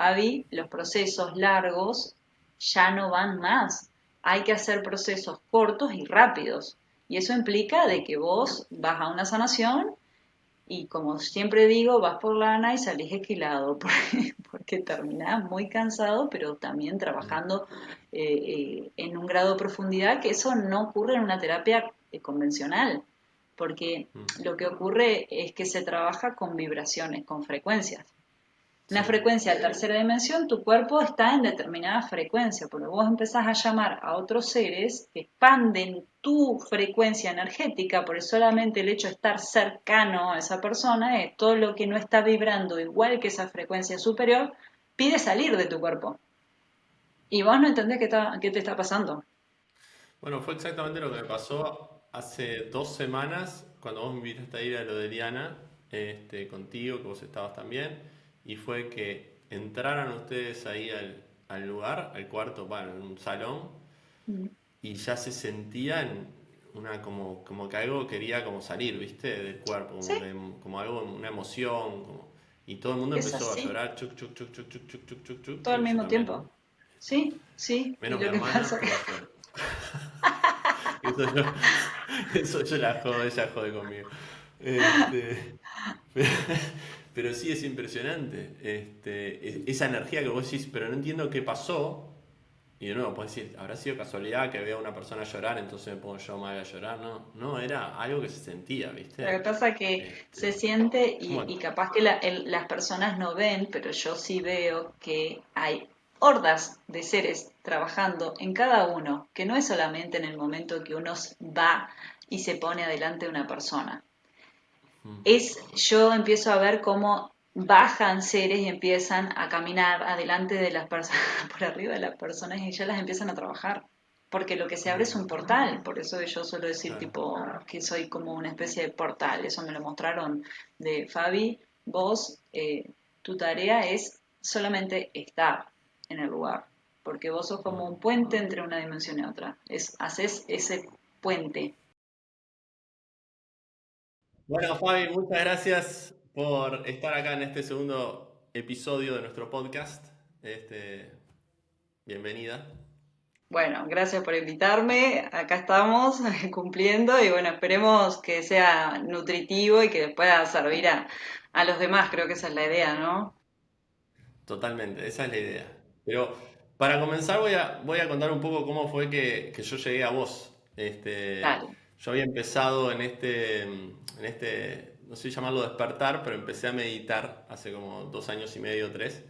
Fabi, los procesos largos ya no van más. Hay que hacer procesos cortos y rápidos. Y eso implica de que vos vas a una sanación y como siempre digo, vas por lana y salís esquilado, porque terminás muy cansado, pero también Mm, trabajando en un grado de profundidad que eso no ocurre en una terapia convencional, porque mm. lo que ocurre es que se trabaja con vibraciones, con frecuencias. Una Sí, frecuencia de tercera dimensión, tu cuerpo está en determinada frecuencia, porque vos empezás a llamar a otros seres que expanden tu frecuencia energética, por solamente el hecho de estar cercano a esa persona, todo lo que no está vibrando igual que esa frecuencia superior, pide salir de tu cuerpo. Y vos no entendés qué te está pasando. bueno, fue exactamente lo que me pasó hace 2 semanas cuando vos me invitaste a ir a lo de Liana, contigo, que vos estabas también, y fue que entraran ustedes ahí al lugar, al cuarto, bueno, en un salón, Mm. y ya se sentían como que algo quería como salir, ¿viste? Del cuerpo, Sí, como algo, una emoción, y todo el mundo es empezó a así, llorar, chuc, chuc, chuc, chuc, chuc, chuc, chuc, chuc, chuc, todo al y yo mismo también, tiempo. ¿no? Sí, sí, y Menos mi lo que hermana, pasa que no que llora. Eso yo, eso yo la jodo, ella jode conmigo. Este, pero, pero sí es impresionante. Esa energía que vos decís, pero no entiendo qué pasó. Y de nuevo, puedes decir, ¿habrá sido casualidad que vea a una persona llorar, entonces me pongo yo mal a llorar? No, no, era algo que se sentía, lo que ¿viste? pasa es que se Este, siente bueno, y capaz que las personas no ven, pero yo sí veo que hay hordas de seres trabajando en cada uno, que no es solamente en el momento que uno va y se pone adelante de una persona. mm, Yo empiezo a ver cómo bajan seres y empiezan a caminar adelante de las personas, por arriba de las personas y ya las empiezan a trabajar. Porque lo que se abre es un portal, por eso yo suelo decir claro. tipo que soy como una especie de portal, eso me lo mostraron de Fabi, vos, tu tarea es solamente estar en el lugar, porque vos sos como Mm. un puente entre una dimensión y otra, haces ese puente. Bueno, Fabi, muchas gracias por estar acá en este segundo episodio de nuestro podcast. Este, Bienvenida. Bueno, gracias por invitarme. Acá estamos cumpliendo y bueno, esperemos que sea nutritivo y que pueda servir a los demás. Creo que esa es la idea, ¿no? Totalmente, esa es la idea. Pero para comenzar voy a contar un poco cómo fue que yo llegué a vos. Dale. Yo había empezado no sé llamarlo despertar, pero empecé a meditar hace como 2 años y medio, 3.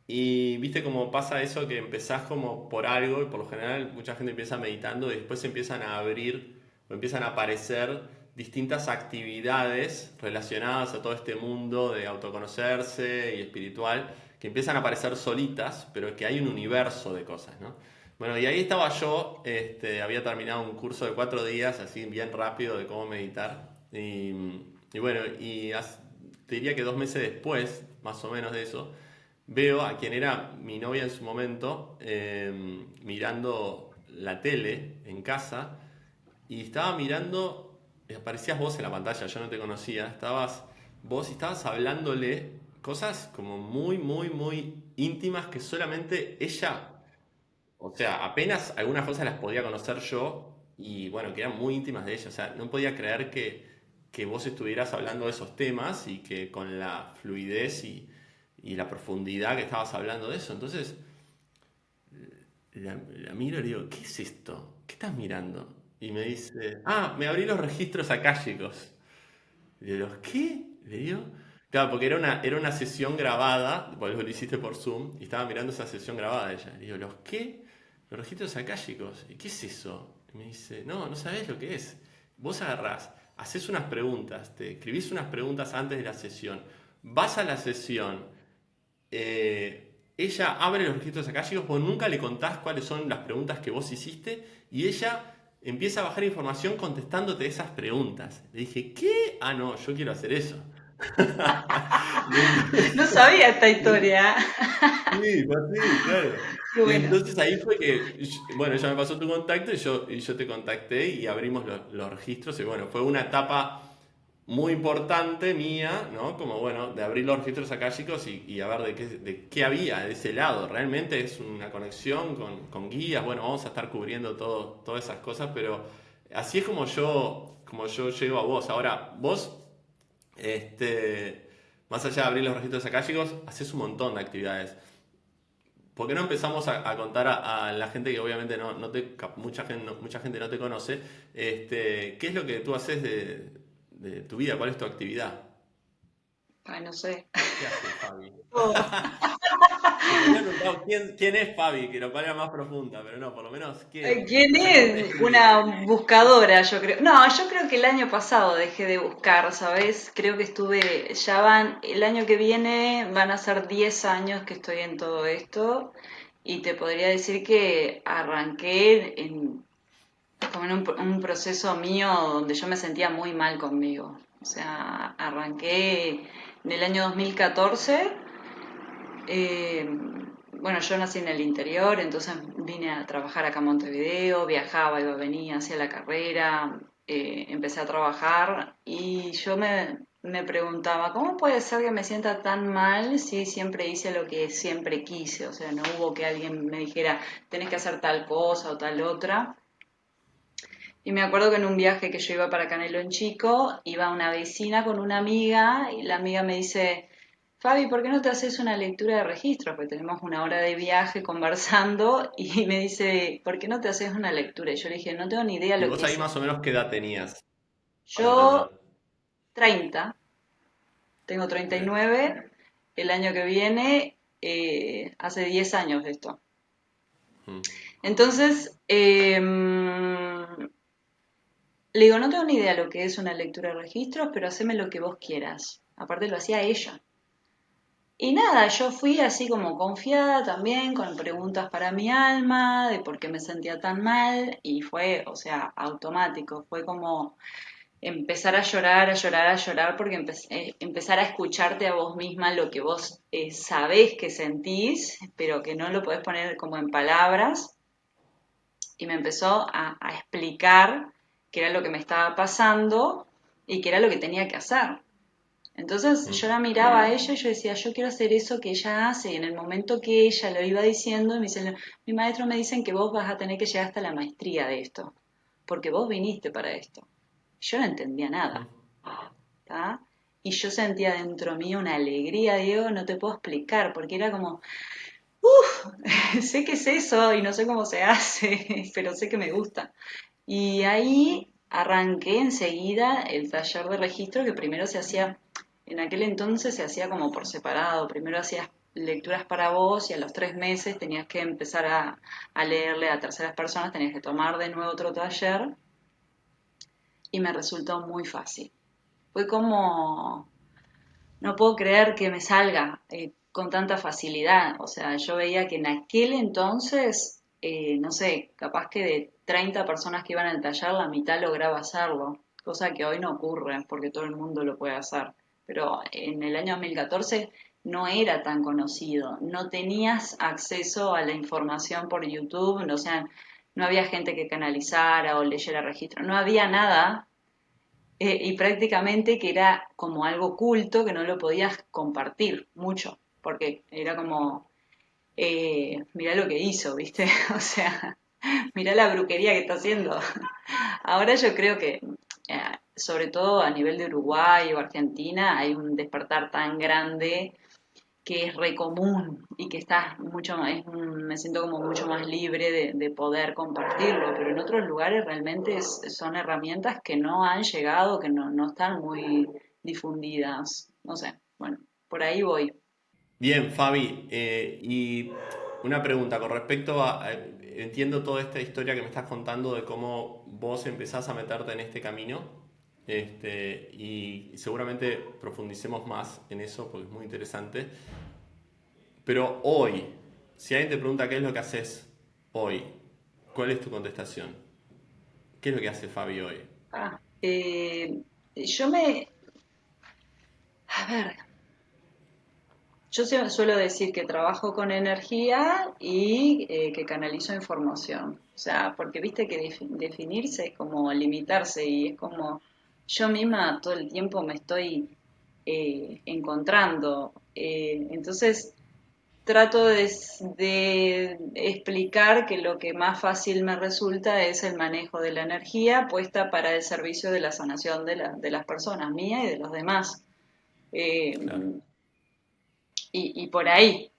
Y viste cómo pasa eso que empezás como por algo y por lo general mucha gente empieza meditando y después empiezan a abrir o empiezan a aparecer distintas actividades relacionadas a todo este mundo de autoconocerse y espiritual que empiezan a aparecer solitas, pero que hay un universo de cosas, ¿no? Bueno, y ahí estaba yo, había terminado un curso de 4 días, así bien rápido, de cómo meditar. Y bueno, te diría que 2 meses después, más o menos de eso, veo a quien era mi novia en su momento mirando la tele en casa y estaba mirando, aparecías vos en la pantalla, yo no te conocía, estabas vos y estabas hablándole cosas como muy, muy, muy íntimas que solamente ella, o sea, apenas algunas cosas las podía conocer yo y bueno, que eran muy íntimas de ella, o sea, no podía creer que vos estuvieras hablando de esos temas y que con la fluidez y la profundidad que estabas hablando de eso. Entonces, la miro y le digo, ¿qué es esto? ¿Qué estás mirando? Y me dice, me abrí los registros akáshicos. Y le digo, ¿qué? Le digo, claro, porque era una sesión grabada, vos lo hiciste por Zoom, y estaba mirando esa sesión grabada de ella. Le digo, ¿los qué? Los registros akáshicos. ¿Y qué es eso? Y me dice, no, no sabés lo que es. Vos agarrás, haces unas preguntas, te escribís unas preguntas antes de la sesión, vas a la sesión, ella abre los registros akáshicos, vos nunca le contás cuáles son las preguntas que vos hiciste y ella empieza a bajar información contestándote esas preguntas. Le dije, ¿qué? Ah, no, yo quiero hacer eso. Y No entonces, sabía esta historia. sí, fue así, claro. Qué Y bueno. entonces ahí fue que, bueno, ella me pasó tu contacto y yo te contacté y abrimos los registros y bueno, fue una etapa muy importante mía, ¿no? Como bueno, de abrir los registros akáshicos y a ver de qué había de ese lado. Realmente es una conexión con guías, bueno, vamos a estar cubriendo todas esas cosas, pero así es como yo llego a vos. Ahora, vos, más allá de abrir los registros akáshicos, haces un montón de actividades. ¿Por qué no empezamos a contar a la gente que obviamente mucha gente no te conoce, qué es lo que tú haces de tu vida? ¿Cuál es tu actividad? Ay, no sé. ¿Qué hace Fabi? Oh. Te podría haber preguntado quién es Fabi, que lo cual era más profunda, pero no, por lo menos, ¿Quién hace parte de es? tu vida. Una buscadora, yo creo. No, yo creo que el año pasado dejé de buscar, ¿sabes? Creo que el año que viene van a ser 10 años que estoy en todo esto y te podría decir que arranqué como en un proceso mío donde yo me sentía muy mal conmigo. O sea, arranqué en el año 2014. eh, bueno, yo nací en el interior, entonces vine a trabajar acá a Montevideo, viajaba, iba, venía, hacía la carrera, empecé a trabajar y me preguntaba, ¿cómo puede ser que me sienta tan mal si siempre hice lo que siempre quise? O sea, no hubo que alguien me dijera, tenés que hacer tal cosa o tal otra. Y me acuerdo que en un viaje que yo iba para Canelo en Chico, iba una vecina con una amiga y la amiga me dice, Fabi, ¿por qué no te haces una lectura de registros? Porque tenemos una hora de viaje conversando y me dice, ¿por qué no te haces una lectura? Y yo le dije, no tengo ni idea ¿Y lo vos que ahí es. más o menos qué edad tenías? Para Yo, entender. 30, tengo Bien. 39, el año que viene, hace 10 años de esto. Mm. Entonces, le digo, no tengo ni idea lo que es una lectura de registros, pero haceme lo que vos quieras. Aparte lo hacía ella. Y nada, yo fui así como confiada también, con preguntas para mi alma, de por qué me sentía tan mal, y fue, o sea, automático, fue como empezar a llorar, a llorar, a llorar, porque empezar a escucharte a vos misma lo que vos sabés que sentís, pero que no lo podés poner como en palabras, y me empezó a explicar qué era lo que me estaba pasando y qué era lo que tenía que hacer. Entonces yo Mm. la miraba a ella y yo decía, yo quiero hacer eso que ella hace. Y en el momento que ella lo iba diciendo, me dicen, mi maestro me dicen que vos vas a tener que llegar hasta la maestría de esto, porque vos viniste para esto. Yo no entendía Mm. nada, ¿tá? Y yo sentía dentro mío una alegría, Diego, no te puedo explicar, porque era como, sé qué es eso y no sé cómo se hace, pero sé que me gusta. Y ahí arranqué enseguida el taller de registro que primero se hacía, en aquel entonces se hacía como por separado, primero hacías lecturas para vos y a los 3 meses tenías que empezar a leerle a terceras personas, tenías que tomar de nuevo otro taller y me resultó muy fácil. Fue como, no puedo creer que me salga con tanta facilidad. O sea, yo veía que en aquel entonces, no sé, capaz que de 30 personas que iban al taller, la mitad lograba hacerlo, cosa que hoy no ocurre porque todo el mundo lo puede hacer. Pero en el año 2014 no era tan conocido, no tenías acceso a la información por YouTube, o sea, no había gente que canalizara o leyera registro, no había nada y prácticamente que era como algo oculto que no lo podías compartir mucho, porque era como, mirá lo que hizo, ¿viste? O sea, mirá la brujería que está haciendo. Ahora yo creo que, sobre todo a nivel de Uruguay o Argentina, hay un despertar tan grande que es re común y que estás mucho más, me siento como mucho más libre de poder compartirlo, pero en otros lugares realmente son herramientas que no han llegado, que no están muy difundidas, no sé, bueno, por ahí voy. Bien, Fabi, y una pregunta con respecto entiendo toda esta historia que me estás contando de cómo vos empezás a meterte en este camino, y seguramente profundicemos más en eso porque es muy interesante. Pero hoy, si alguien te pregunta qué es lo que haces hoy, ¿cuál es tu contestación? ¿Qué es lo que hace Fabi hoy? Ah, yo me, a ver, yo suelo decir que trabajo con energía y que canalizo información. O sea, porque viste que definirse es como limitarse y es como yo misma todo el tiempo me estoy encontrando. Entonces trato de explicar que lo que más fácil me resulta es el manejo de la energía puesta para el servicio de la sanación de las personas, mía y de los demás. Eh, Claro, y por ahí,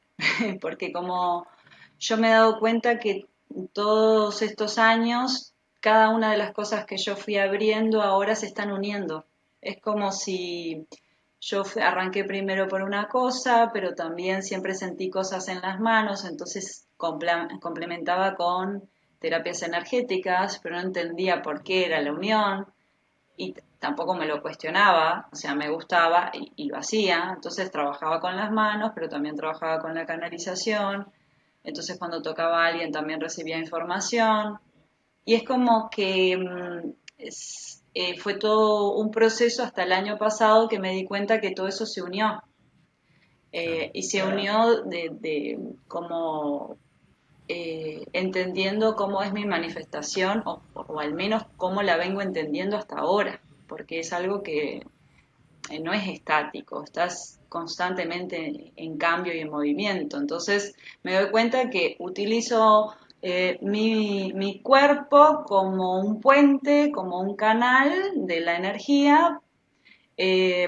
porque como yo me he dado cuenta que todos estos años, cada una de las cosas que yo fui abriendo ahora se están uniendo. Es como si arranqué primero por una cosa, pero también siempre sentí cosas en las manos, entonces complementaba con terapias energéticas, pero no entendía por qué era la unión y tampoco me lo cuestionaba, o sea, me gustaba y lo hacía, entonces trabajaba con las manos, pero también trabajaba con la canalización, entonces cuando tocaba a alguien también recibía información, y es como que fue todo un proceso hasta el año pasado que me di cuenta que todo eso se unió, claro. y se unió de como entendiendo cómo es mi manifestación o al menos cómo la vengo entendiendo hasta ahora, porque es algo que no es estático, estás constantemente en cambio y en movimiento. Entonces me doy cuenta que utilizo mi cuerpo como un puente, como un canal de la energía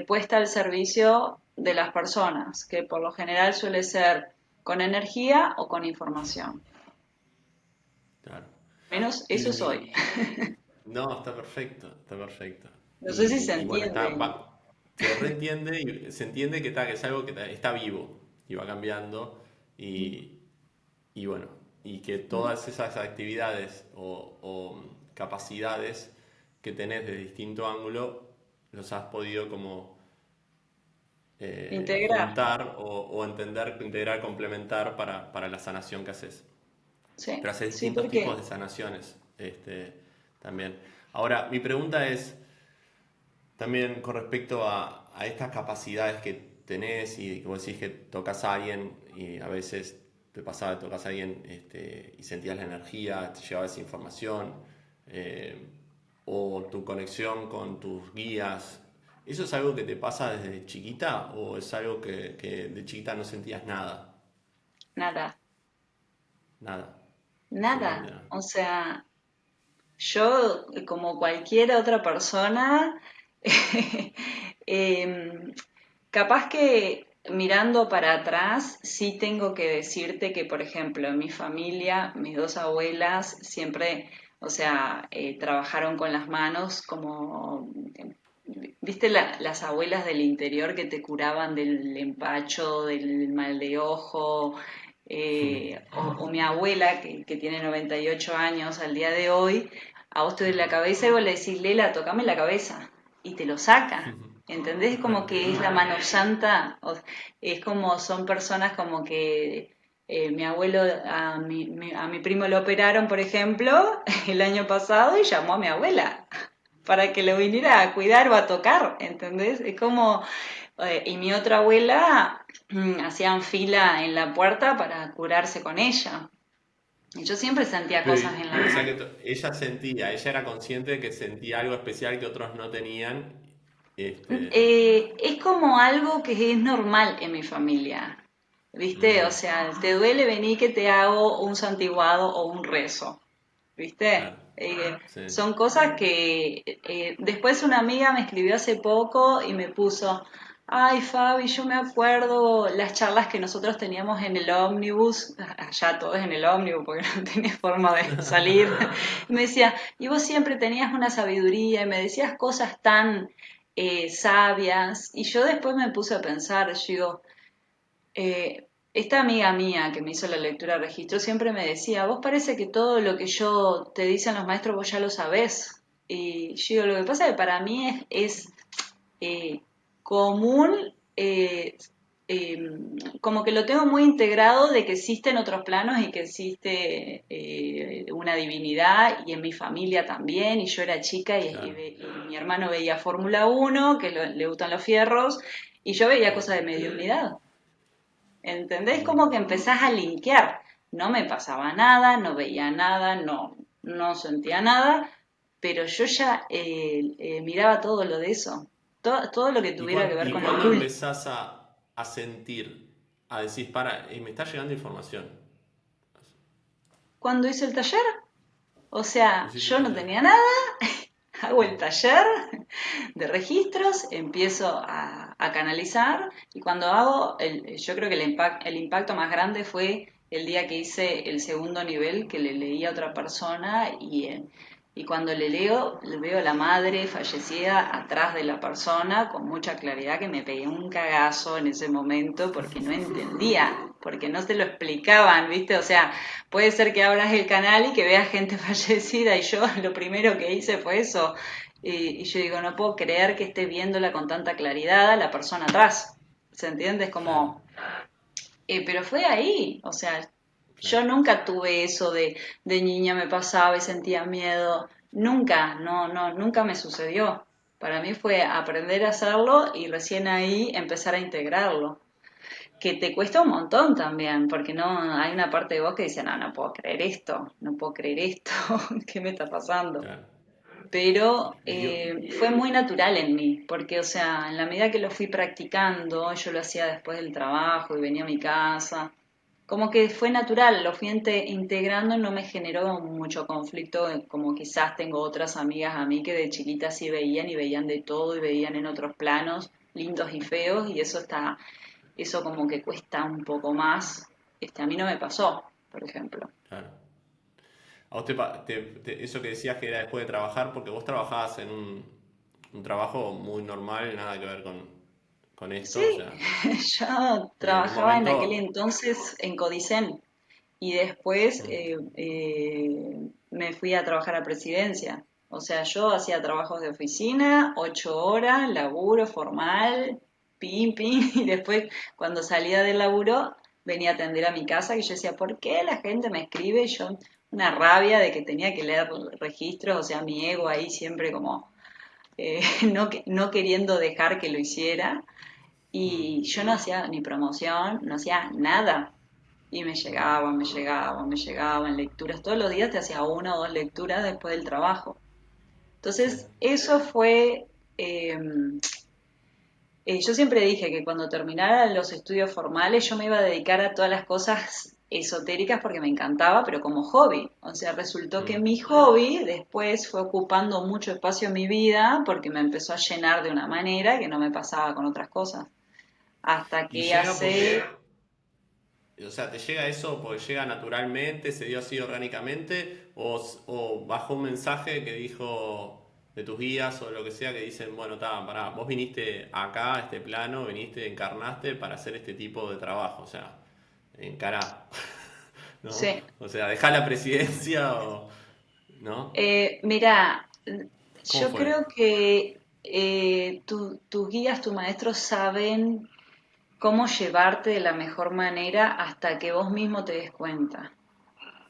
puesta al servicio de las personas, que por lo general suele ser con energía o con información. Claro. Menos eso soy. Y no, está perfecto, está perfecto. No sé si se Y bueno, entiende. se reentiende y se entiende que es algo que está vivo y va cambiando y, y bueno, y que todas esas actividades o capacidades que tenés de distinto ángulo los has podido como Integrar. juntar o entender, integrar, complementar para la sanación que haces. Sí, Pero haces sí, distintos tipos porque de sanaciones también. Ahora, mi pregunta es también con respecto a estas capacidades que tenés y como decís que tocas a alguien y a veces te pasaba que tocas a alguien y sentías la energía, te llevaba esa información, eh, o tu conexión con tus guías. ¿Eso es algo que te pasa desde chiquita o es algo que de chiquita no sentías nada? nada, Nada, absolutamente nada. nada. O sea, yo, como cualquier otra persona, em, capaz que mirando para atrás, sí tengo que decirte que, por ejemplo, en mi familia, mis dos abuelas siempre, o sea, trabajaron con las manos como, ¿viste las abuelas del interior que te curaban del empacho, del mal de ojo? O mi abuela, que tiene 98 años al día de hoy, a vos te duele la cabeza y vos le decís, Lela, tocame la cabeza, y te lo saca. ¿Entendés? Es como que es la Entiendo. mano santa, es como son personas como que mi abuelo, a mi primo lo operaron, por ejemplo, el año pasado y llamó a mi abuela para que lo viniera a cuidar o a tocar, ¿entendés? Es como, y mi otra abuela hacían fila en la puerta para curarse con ella. Y yo siempre sentía cosas en la O sea que mano. ella sentía, ella era consciente de que sentía algo especial que otros no tenían. Este, Es como algo que es normal en mi familia, ¿viste? O mm, sea, te duele venir que te hago un santiguado o un rezo, ¿viste? claro, sí. Son cosas que después una amiga me escribió hace poco y me puso, ay Fabi, yo me acuerdo las charlas que nosotros teníamos en el ómnibus, allá todos en el ómnibus porque no tenía forma de salir, y me decía, y vos siempre tenías una sabiduría y me decías cosas tan sabias, y yo después me puse a pensar, yo digo, esta amiga mía que me hizo la lectura de registro siempre me decía, vos parece que todo lo que yo te dicen los maestros vos ya lo sabés. Y yo digo, lo que pasa es que para mí es común, eh, como que lo tengo muy integrado de que existen otros planos y que existe una divinidad y en mi familia también, y yo era chica Claro, y mi hermano veía Fórmula 1 que le gustan los fierros, y yo veía sí. cosas de mediunidad. ¿Entendés? Mm, Como que empezás a linkear. No me pasaba nada, no veía nada, no sentía nada, pero yo ya miraba todo lo de eso, todo lo que tuviera que ver ¿Y con cuándo oculto. empezás a sentir, a decir, para, me está llegando información? Cuando hice el taller, o sea, Hiciste el yo no taller. tenía nada, hago el Mm, taller de registros, empiezo a canalizar y cuando hago, yo creo que el impacto más grande fue el día que hice el segundo nivel, que le leí a otra persona y cuando le leo, le veo a la madre fallecida atrás de la persona con mucha claridad que me pegué un cagazo en ese momento porque no entendía, porque no te lo explicaban, ¿viste? O sea, puede ser que abras el canal y que veas gente fallecida y yo lo primero que hice fue eso. Y yo digo, no puedo creer que esté viéndola con tanta claridad a la persona atrás. ¿Se entiende? Es claro, como, pero fue ahí. O sea, claro. yo nunca tuve eso de niña me pasaba y sentía miedo. Nunca, nunca me sucedió. Para mí fue aprender a hacerlo y recién ahí empezar a integrarlo. Que te cuesta un montón también, porque no hay una parte de vos que dice, no, no puedo creer esto, no puedo creer esto, ¿qué me está pasando? Claro. Pero Y yo, fue muy natural en mí, porque, o sea, en la medida que lo fui practicando, yo lo hacía después del trabajo y venía a mi casa, como que fue natural, lo fui integrando, no me generó mucho conflicto, como quizás tengo otras amigas a mí que de chiquitas sí veían y veían de todo y veían en otros planos, lindos y feos, y eso como que cuesta un poco más. A mí no me pasó, por ejemplo. claro. A vos eso que decías que era después de trabajar, porque vos trabajabas en un trabajo muy normal, nada que ver con esto, o Sí, sea, yo y en un trabajaba en aquel momento, entonces en Codicen y después mm, me fui a trabajar a Presidencia. O sea, yo hacía trabajos de oficina, 8 horas, laburo formal, pim, pim, y después cuando salía del laburo venía a atender a mi casa y yo decía, ¿por qué la gente me escribe? Y yo, una rabia de que tenía que leer registros, o sea, mi ego ahí siempre como no queriendo dejar que lo hiciera. mm, Y yo no hacía ni promoción, no hacía nada. Y me llegaban lecturas. Todos los días te hacía una o dos lecturas después del trabajo. sí, Entonces, eso fue... eh, yo siempre dije que cuando terminara los estudios formales yo me iba a dedicar a todas las cosas esotéricas porque me encantaba, pero como hobby. O sea, resultó que mm. mi hobby después fue ocupando mucho espacio en mi vida porque me empezó a llenar de una manera que no me pasaba con otras cosas. Hasta Y que llega hace... porque, o sea, ¿te llega eso porque llega naturalmente, se dio así orgánicamente, o bajo un mensaje que dijo de tus guías o lo que sea que dicen, bueno, pará, vos viniste acá, a este plano, viniste, encarnaste para hacer este tipo de trabajo, o sea, encará, ¿no? Sí. O sea, dejá la presidencia o, ¿no? Mira, ¿Cómo yo fue? creo que tus guías, tus maestros saben cómo llevarte de la mejor manera hasta que vos mismo te des cuenta.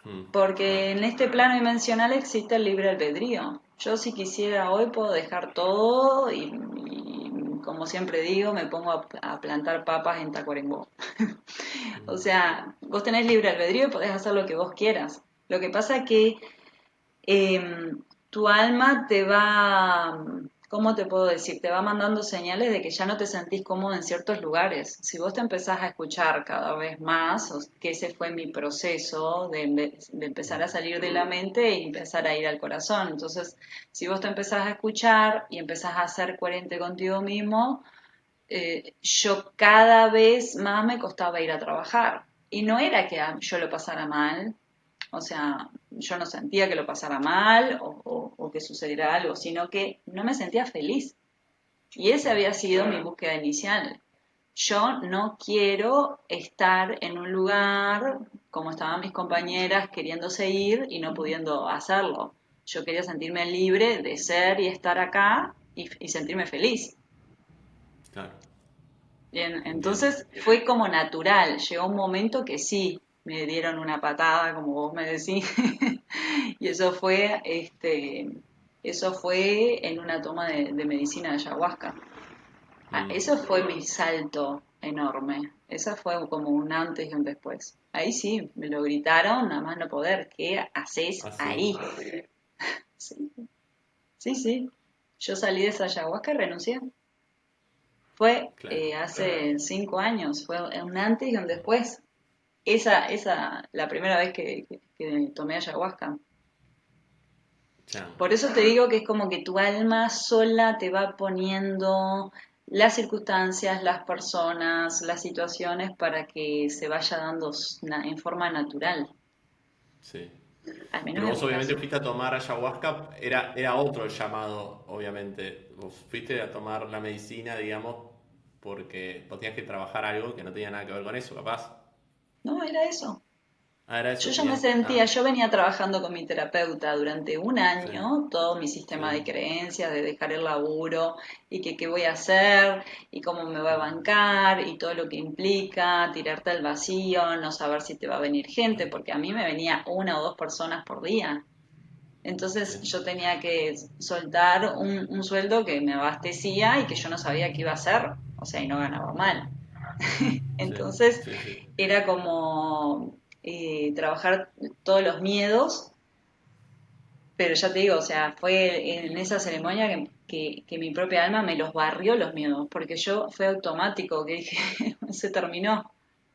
Mm, claro, Porque en este plano dimensional existe el libre albedrío. Yo si quisiera hoy puedo dejar todo y como siempre digo, me pongo a plantar papas en Tacuarembó. O sea, vos tenés libre albedrío y podés hacer lo que vos quieras. Lo que pasa que tu alma te va, ¿cómo te puedo decir? Te va mandando señales de que ya no te sentís cómodo en ciertos lugares. Si vos te empezás a escuchar cada vez más, que ese fue mi proceso de empezar a salir de la mente y empezar a ir al corazón. Entonces, si vos te empezás a escuchar y empezás a ser coherente contigo mismo, yo cada vez más me costaba ir a trabajar. Y no era que yo lo pasara mal, o sea, yo no sentía que lo pasara mal o que sucediera algo, sino que no me sentía feliz. Y esa claro. había sido mi búsqueda inicial. Yo no quiero estar en un lugar como estaban mis compañeras queriéndose ir y no pudiendo hacerlo. Yo quería sentirme libre de ser y estar acá y sentirme feliz. Claro, Bien, entiendo. entonces fue como natural. Llegó un momento que sí, me dieron una patada, como vos me decís, y eso fue en una toma de medicina de ayahuasca. Mm, Eso fue mi salto enorme. Esa fue como un antes y un después. Ahí sí, me lo gritaron, nada más no poder. ¿Qué haces así. ahí? Sí. Sí, sí. Yo salí de esa ayahuasca y renuncié. Fue Claro. hace 5 años, fue un antes y un después. La primera vez que tomé ayahuasca. Ya. Por eso te digo que es como que tu alma sola te va poniendo las circunstancias, las personas, las situaciones para que se vaya dando en forma natural, Sí. al menos Pero en vos mi obviamente caso. fuiste a tomar ayahuasca, era otro el llamado, obviamente. Vos fuiste a tomar la medicina, digamos, porque vos tenías que trabajar algo que no tenía nada que ver con eso, capaz. No, era eso. Ah, era Yo eso, ya me tenías... sentía, Ah, yo venía trabajando con mi terapeuta durante un sí, año, todo mi sistema de sí. creencias, de dejar el laburo y que qué voy a hacer y cómo me va a Mm, bancar y todo lo que implica tirarte al vacío, no saber si te va a venir gente, claro, porque a mí me venía una o dos personas por día. sí, Entonces yo tenía que soltar un sueldo que me abastecía y que yo no sabía qué iba a hacer, o sea, y no ganaba claro. mal. Sí, Entonces sí, sí. era como trabajar todos los miedos, pero ya te digo, o sea, fue en esa ceremonia que mi propia alma me los barrió los miedos, porque yo fue automático, que dije, se terminó.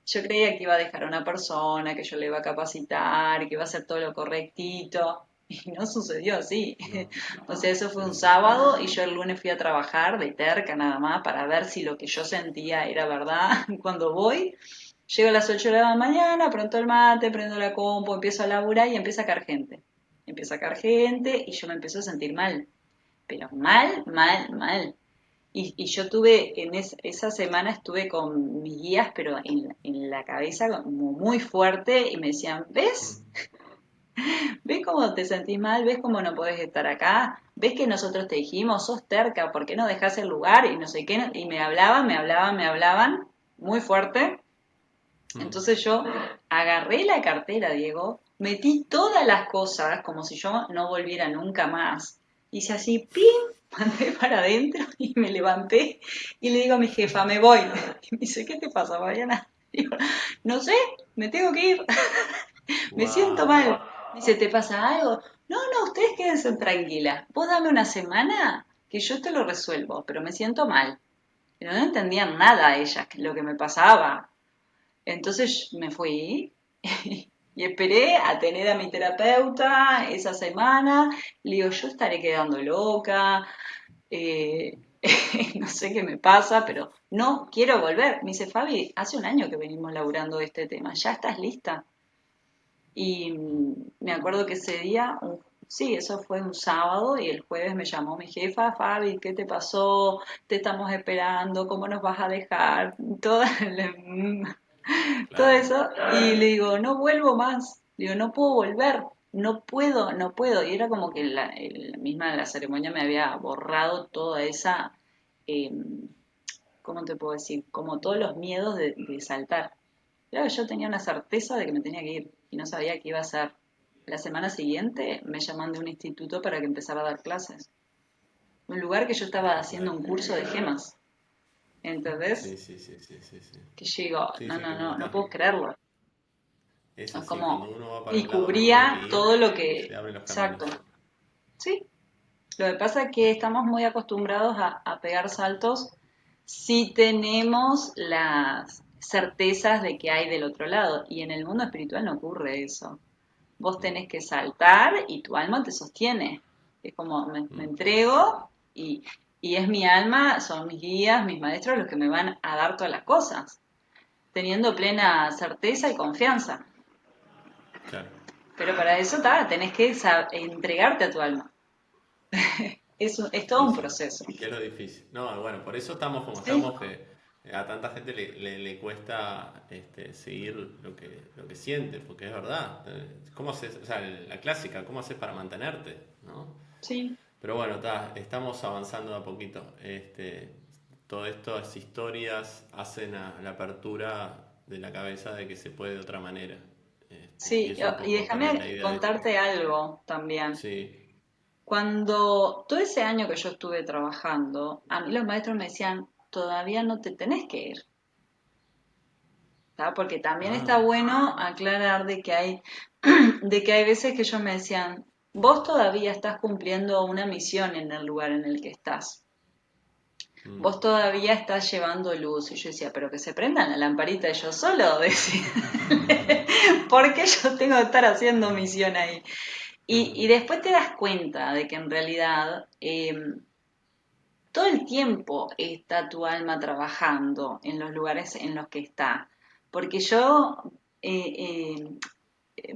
Yo creía que iba a dejar a una persona, que yo le iba a capacitar, que iba a hacer todo lo correctito, y no sucedió así. No, O sea, eso fue sí, un sí. sábado y yo el lunes fui a trabajar de terca nada más para ver si lo que yo sentía era verdad. Cuando voy, llego a las 8 de la mañana, pronto el mate, prendo la compu, empiezo a laburar y empieza a caer gente. Empieza a caer gente y yo me empiezo a sentir mal, pero mal, mal, mal. Y yo tuve, esa semana estuve con mis guías, pero en la cabeza como muy fuerte y me decían, ¿ves? Mm, ¿Ves cómo te sentís mal? ¿Ves cómo no podés estar acá? ¿Ves que nosotros te dijimos, sos terca, ¿por qué no dejás el lugar? Y no sé qué, y me hablaban muy fuerte. mm. Entonces yo agarré la cartera, Diego, metí todas las cosas como si yo no volviera nunca más. Hice así, ¡pim! Mandé para adentro y me levanté y le digo a mi jefa, me voy. Y me dice, ¿qué te pasa, Mariana? Digo, no sé, me tengo que ir, me siento Wow. mal. Me dice, ¿te pasa algo? No, no, ustedes quédense tranquilas. Vos dame una semana que yo te lo resuelvo, pero me siento mal. Pero no entendían nada ellas, lo que me pasaba. Entonces me fui y esperé a tener a mi terapeuta esa semana. Le digo, yo estaré quedando loca, eh, no sé qué me pasa, pero no quiero volver. Me dice, Fabi, hace un año que venimos laburando este tema, ¿ya estás lista? Y me acuerdo que ese día, sí, eso fue un sábado y el jueves me llamó mi jefa, Fabi, ¿qué te pasó? Te estamos esperando, ¿cómo nos vas a dejar? Toda todo Claro. eso. Y le digo, no vuelvo más. Le digo, no puedo volver. No puedo, no puedo. Y era como que misma la ceremonia me había borrado toda esa, eh, ¿cómo te puedo decir? Como todos los miedos de saltar. Claro, yo tenía una certeza de que me tenía que ir y no sabía qué iba a hacer. La semana siguiente me llaman de un instituto para que empezara a dar clases. Un lugar que yo estaba haciendo Espectacular. un curso de gemas. ¿Entendés? Sí, sí, sí, sí, sí, sí. Que yo digo, Sí, no, sí, no, como no, no estás. puedo creerlo. Es Es así, cuando como, uno va para y un lado que tiene que cubría ir, todo lo se que, abren los exacto, caminos. sí. Lo que pasa es que estamos muy acostumbrados a pegar saltos si tenemos las certezas de que hay del otro lado. Y en el mundo espiritual no ocurre eso. Vos Mm, tenés que saltar y tu alma te sostiene. Es como me mm. entrego y es mi alma, son mis guías, mis maestros los que me van a dar todas las cosas, teniendo plena certeza y confianza. Claro. Pero para eso tenés que entregarte a tu alma. Es todo Y un sí, proceso. que es lo difícil. No, bueno, por eso estamos como Sí, estamos, que a tanta gente le cuesta seguir lo que siente, porque es verdad. ¿Cómo haces? O sea, la clásica, ¿cómo haces para mantenerte? ¿No? sí, Pero bueno, estamos avanzando de a poquito. Todas estas historias hacen a la apertura de la cabeza de que se puede de otra manera. Y sí. es un Y poco también la déjame idea de esto. contarte algo también. Sí. Cuando todo ese año que yo estuve trabajando, a mí los maestros me decían, todavía no te tenés que ir. ¿Tá? Porque también está Ah, bueno aclarar de que hay, de que hay veces que ellos me decían, vos todavía estás cumpliendo una misión en el lugar en el que estás. Mm. Vos todavía estás llevando luz. Y yo decía, pero que se prendan la lamparita de yo solo, decía. ¿Por qué yo tengo que estar haciendo misión ahí? Y después te das cuenta de que en realidad todo el tiempo está tu alma trabajando en los lugares en los que está. Porque yo,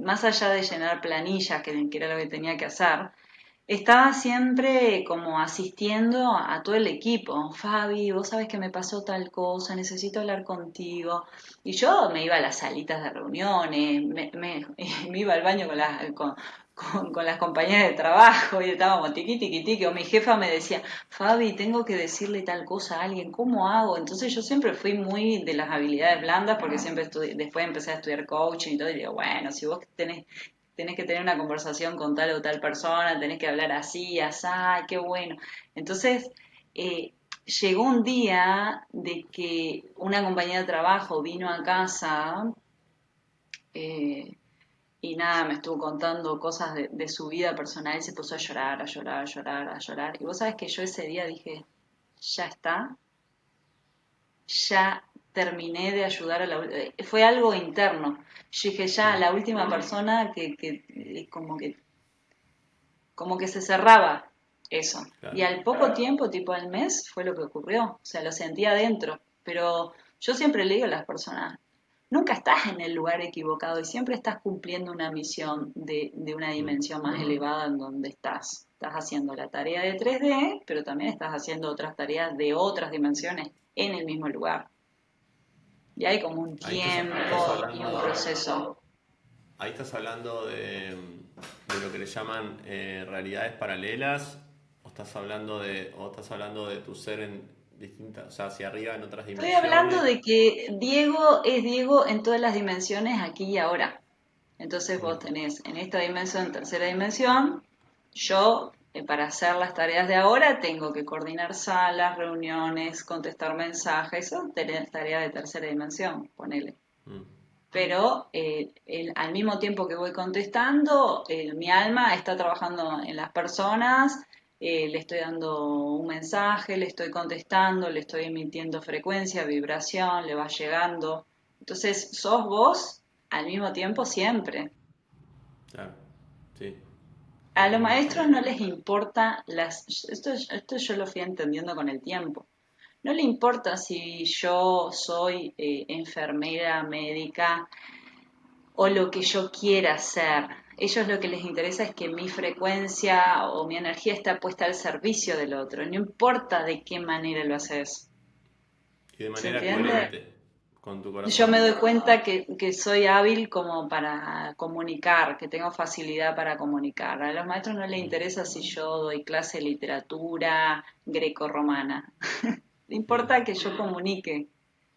más allá de llenar planillas, que era lo que tenía que hacer, estaba siempre como asistiendo a todo el equipo. Fabi, vos sabés que me pasó tal cosa, necesito hablar contigo. Y yo me iba a las salitas de reuniones, me iba al baño con las compañeras de trabajo y estábamos tiqui, tiqui, tiqui. O mi jefa me decía, Fabi, tengo que decirle tal cosa a alguien, ¿cómo hago? Entonces yo siempre fui muy de las habilidades blandas porque siempre después empecé a estudiar coaching y todo y digo, bueno, si vos tenés que tener una conversación con tal o tal persona, tenés que hablar así, asá, qué bueno. Entonces, llegó un día de que una compañera de trabajo vino a casa eh, y nada, me estuvo contando cosas de su vida personal y se puso a llorar, a llorar, a llorar, a llorar. Y vos sabés que yo ese día dije, ya está, ya terminé de ayudar a fue algo interno. Yo dije, ya, Mm. la última persona como que se cerraba eso. Y Claro. al poco tiempo, tipo al mes, fue lo que ocurrió. O sea, lo sentí adentro. Pero yo siempre le digo a las personas, nunca estás en el lugar equivocado y siempre estás cumpliendo una misión de una Mm. dimensión más elevada en donde estás. Estás haciendo la tarea de 3D, pero también estás haciendo otras tareas de otras dimensiones en el mismo lugar. Y hay como un Estás tiempo y un hablando, proceso. ahí estás hablando de lo que le llaman realidades paralelas, o estás hablando de tu ser en distintas, o sea, hacia arriba en otras Estoy hablando dimensiones. de que Diego es Diego en todas las dimensiones aquí y ahora. Entonces Mm. vos tenés en esta dimensión, tercera dimensión, yo para hacer las tareas de ahora tengo que coordinar salas, reuniones, contestar mensajes, eso tenés tarea de tercera dimensión, ponele. Mm. Pero al mismo tiempo que voy contestando, mi alma está trabajando en las personas, le estoy dando un mensaje, le estoy contestando, le estoy emitiendo frecuencia, vibración, le va llegando. Entonces, sos vos al mismo tiempo siempre. Claro, sí, A los es maestros no como... les importa esto yo lo fui entendiendo con el tiempo. No le importa si yo soy enfermera, médica, o lo que yo quiera hacer. Ellos lo que les interesa es que mi frecuencia o mi energía está puesta al servicio del otro, no importa de qué manera lo haces. Y de ¿Se manera entiende? coherente con tu Yo corazón. me doy cuenta que soy hábil como para comunicar, que tengo facilidad para comunicar. A los maestros no les Mm. interesa si yo doy clase de literatura greco-romana. Le Mm. importa que yo comunique,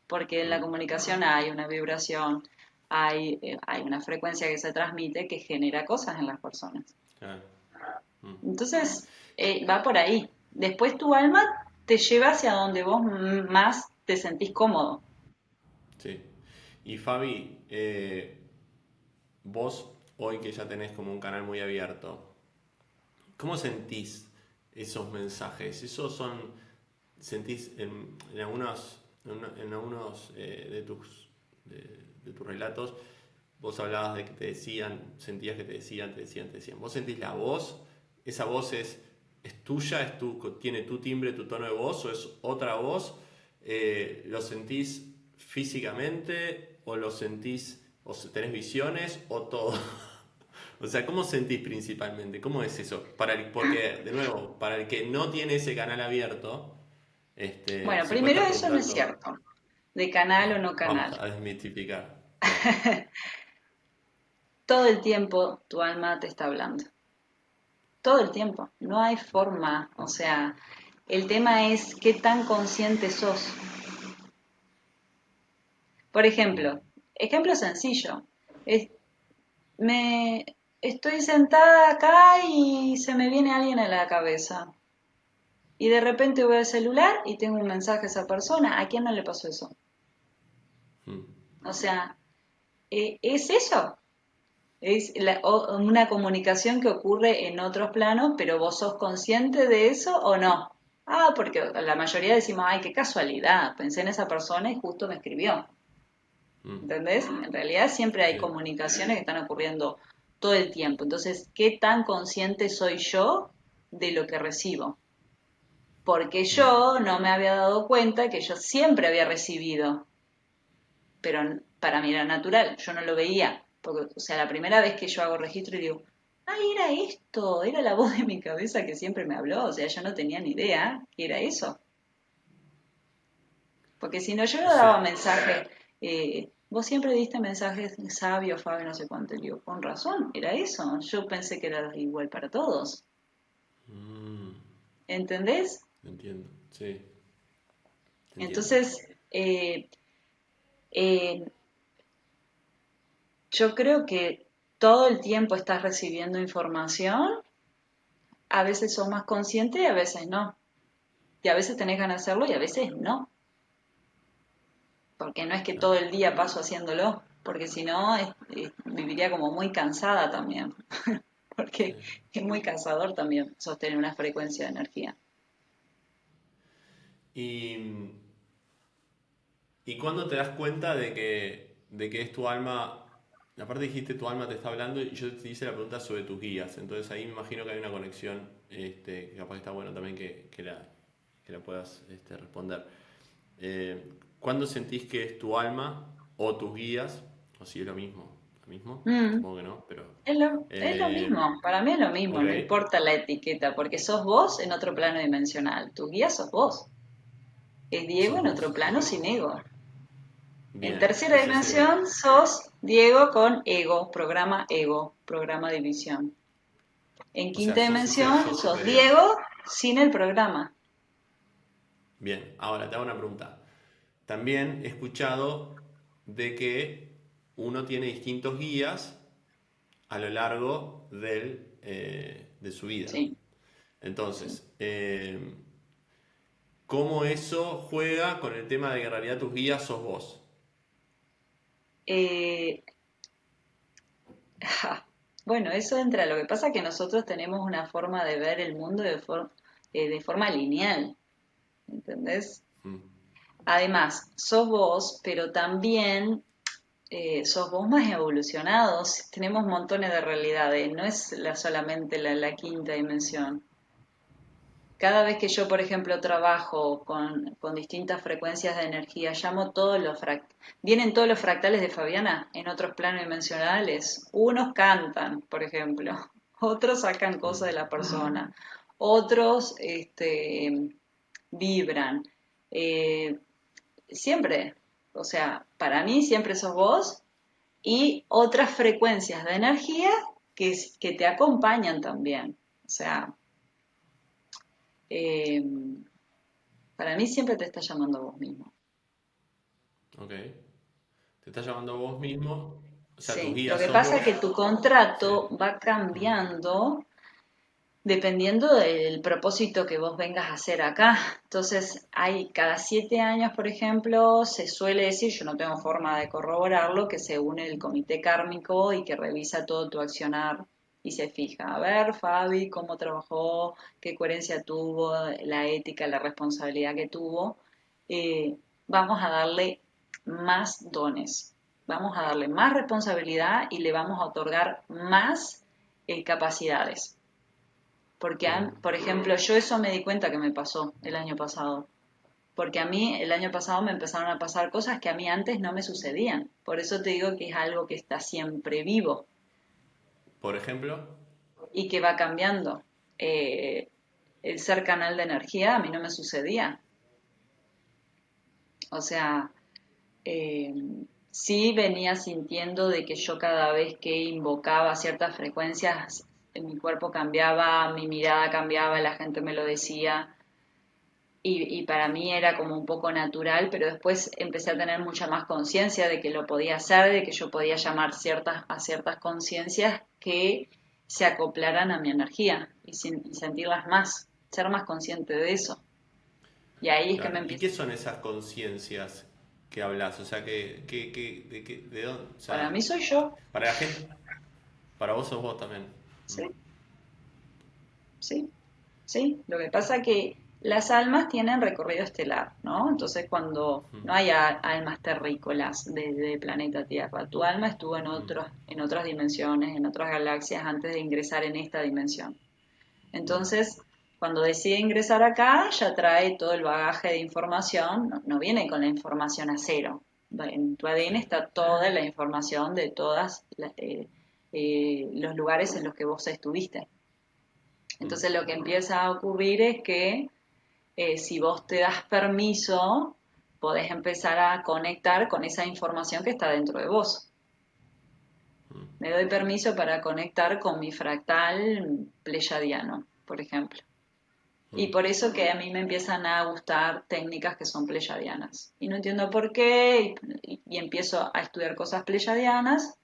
porque en la Mm. comunicación hay una vibración, hay una frecuencia que se transmite que genera cosas en las personas. Claro. Mm. Entonces, va por ahí. Después tu alma te lleva hacia donde vos más te sentís cómodo. Sí. Y Fabi, vos hoy que ya tenés como un canal muy abierto, ¿cómo sentís esos mensajes? Esos son, sentís en algunos, en algunos de tus relatos, vos hablabas de que te decían, sentías que te decían, te decían, te decían. ¿Vos sentís la voz? ¿Esa voz es tuya? ¿Tiene tu timbre, tu tono de voz? ¿O es otra voz? ¿Lo sentís físicamente? ¿O lo sentís, o tenés visiones? ¿O todo? O sea, ¿cómo sentís principalmente? ¿Cómo es eso? Porque, de nuevo, para el que no tiene ese canal abierto, Bueno, se puede primero estar eso no es preguntando, cierto, de canal o bueno, no vamos canal. a desmitificar. Dale. Todo el tiempo tu alma te está hablando. Todo el tiempo. No hay forma. O sea, el tema es qué tan consciente sos. Por Mm. ejemplo sencillo. Es- me estoy sentada acá y se me viene alguien a la cabeza. Y de repente voy al celular y tengo un mensaje a esa persona. ¿A quién no le pasó eso? Mm. O sea, ¿es eso? Es una comunicación que ocurre en otros planos, pero vos sos consciente de eso o no. Ah, porque la mayoría decimos, ay, qué casualidad, pensé en esa persona y justo me escribió. Mm, ¿Entendés? En realidad siempre hay sí, comunicaciones que están ocurriendo todo el tiempo. Entonces, ¿qué tan consciente soy yo de lo que recibo? Porque mm, yo no me había dado cuenta que yo siempre había recibido, pero para mí era natural, yo no lo veía. Porque, o sea, la primera vez que yo hago registro y digo, ay, era esto, era la voz de mi cabeza que siempre me habló, o sea, yo no tenía ni idea que era eso. Porque si no, yo no o sea, daba mensajes, vos siempre diste mensajes sabios, Fabio, no sé cuánto. Y digo, con razón, era eso. Yo pensé que era igual para todos. mm, ¿Entendés? entiendo, sí, entiendo. Entonces, eh, yo creo que todo el tiempo estás recibiendo información, a veces sos más consciente y a veces no. Y a veces tenés ganas de hacerlo y a veces no. Porque no es que todo Claro, el día paso haciéndolo, porque si no, viviría como muy cansada también. sí. Porque es muy cansador también sostener una frecuencia de energía. Y, y cuando te das cuenta de que es tu alma, aparte dijiste tu alma te está hablando y yo te hice la pregunta sobre tus guías, entonces ahí me imagino que hay una conexión, que capaz que está bueno también que la puedas responder. ¿Cuándo sentís que es tu alma o tus guías, o si es lo mismo, Mm, supongo que no, pero... es lo eh, mismo, para mí es lo mismo, ok, no importa la etiqueta, porque sos vos en otro plano dimensional, tu guía sos vos, es Diego sos en otro vos, plano ok. sin ego. En Bien, tercera entonces dimensión sos Diego con ego, programa división. En o sea, quinta sos ese dimensión yo sos superior. Diego sin el programa. Bien, ahora te hago una pregunta. También he escuchado de que uno tiene distintos guías a lo largo de su vida. Sí, sí. Entonces, ¿cómo eso juega con el tema de que en realidad tus guías sos vos? Eh, bueno, eso entra. Lo que pasa es que nosotros tenemos una forma de ver el mundo de forma lineal, ¿entendés? Mm, Además, sos vos, pero también sos vos más evolucionados. Tenemos montones de realidades, no es solamente la quinta dimensión. Cada vez que yo, por ejemplo, trabajo con distintas frecuencias de energía, llamo todos los vienen todos los fractales de Fabiana en otros planos dimensionales. Unos cantan, por ejemplo, otros sacan mm, cosas de la persona, otros vibran. Eh, siempre, o sea, para mí siempre sos vos y otras frecuencias de energía que te acompañan también. O sea, eh, para mí siempre te está llamando vos mismo. ok. Te estás llamando vos mismo, o sea, tus Sí, lo guías que sos pasa es que vos. tu Sí. contrato va cambiando dependiendo del propósito que vos vengas a hacer acá. Entonces, hay cada 7 años, por ejemplo, se suele decir, yo no tengo forma de corroborarlo, que se une el comité kármico y que revisa todo tu accionar y se fija, a ver, Fabi, cómo trabajó, qué coherencia tuvo, la ética, la responsabilidad que tuvo. Vamos a darle más dones, vamos a darle más responsabilidad y le vamos a otorgar más capacidades. Porque, Mm, por ejemplo, yo eso me di cuenta que me pasó el año pasado. Porque a mí el año pasado me empezaron a pasar cosas que a mí antes no me sucedían. Por eso te digo que es algo que está siempre vivo por ejemplo, y que va cambiando. Eh, el ser canal de energía a mí no me sucedía. O sea, eh, sí venía sintiendo de que yo cada vez que invocaba ciertas frecuencias, mi cuerpo cambiaba, mi mirada cambiaba, la gente me lo decía. Y para mí era como un poco natural, pero después empecé a tener mucha más conciencia de que lo podía hacer, de que yo podía llamar a ciertas conciencias que se acoplaran a mi energía y sentirlas más, ser más consciente de eso. Y ahí es que me claro. ¿Y empieza, qué son esas conciencias que hablas? O sea, de dónde? O para sea, mí soy yo, para la gente. Para vos sos vos también. Sí, sí, sí. Lo que pasa es que las almas tienen recorrido estelar, ¿no? Entonces cuando no hay almas terrícolas de planeta Tierra, tu alma estuvo en otras dimensiones, en otras galaxias antes de ingresar en esta dimensión. Entonces, cuando decide ingresar acá, ya trae todo el bagaje de información, no viene con la información a cero. En tu ADN Sí. está toda la información de todos los lugares en los que vos estuviste. Mm, Entonces, lo que empieza a ocurrir es que si vos te das permiso, podés empezar a conectar con esa información que está dentro de vos. mm, Me doy permiso para conectar con mi fractal pleyadiano, por ejemplo. Y mm, por eso que a mí me empiezan a gustar técnicas que son pleyadianas. Y no entiendo por qué, y empiezo a estudiar cosas pleyadianas,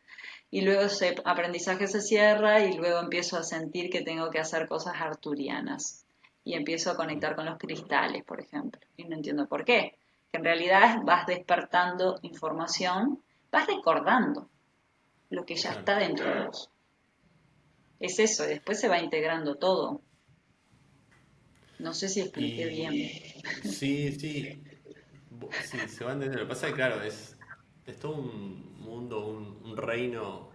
y luego ese aprendizaje se cierra, y luego empiezo a sentir que tengo que hacer cosas arturianas. Y empiezo a mm. conectar con los cristales, por ejemplo. Y no entiendo por qué. Que en realidad vas despertando información, vas recordando lo que ya Claro. está dentro de vos. Es eso, y después se va integrando todo. No sé si expliqué bien. Y sí, sí, sí, se va a entender. Lo que pasa es que, claro, es todo un mundo, un reino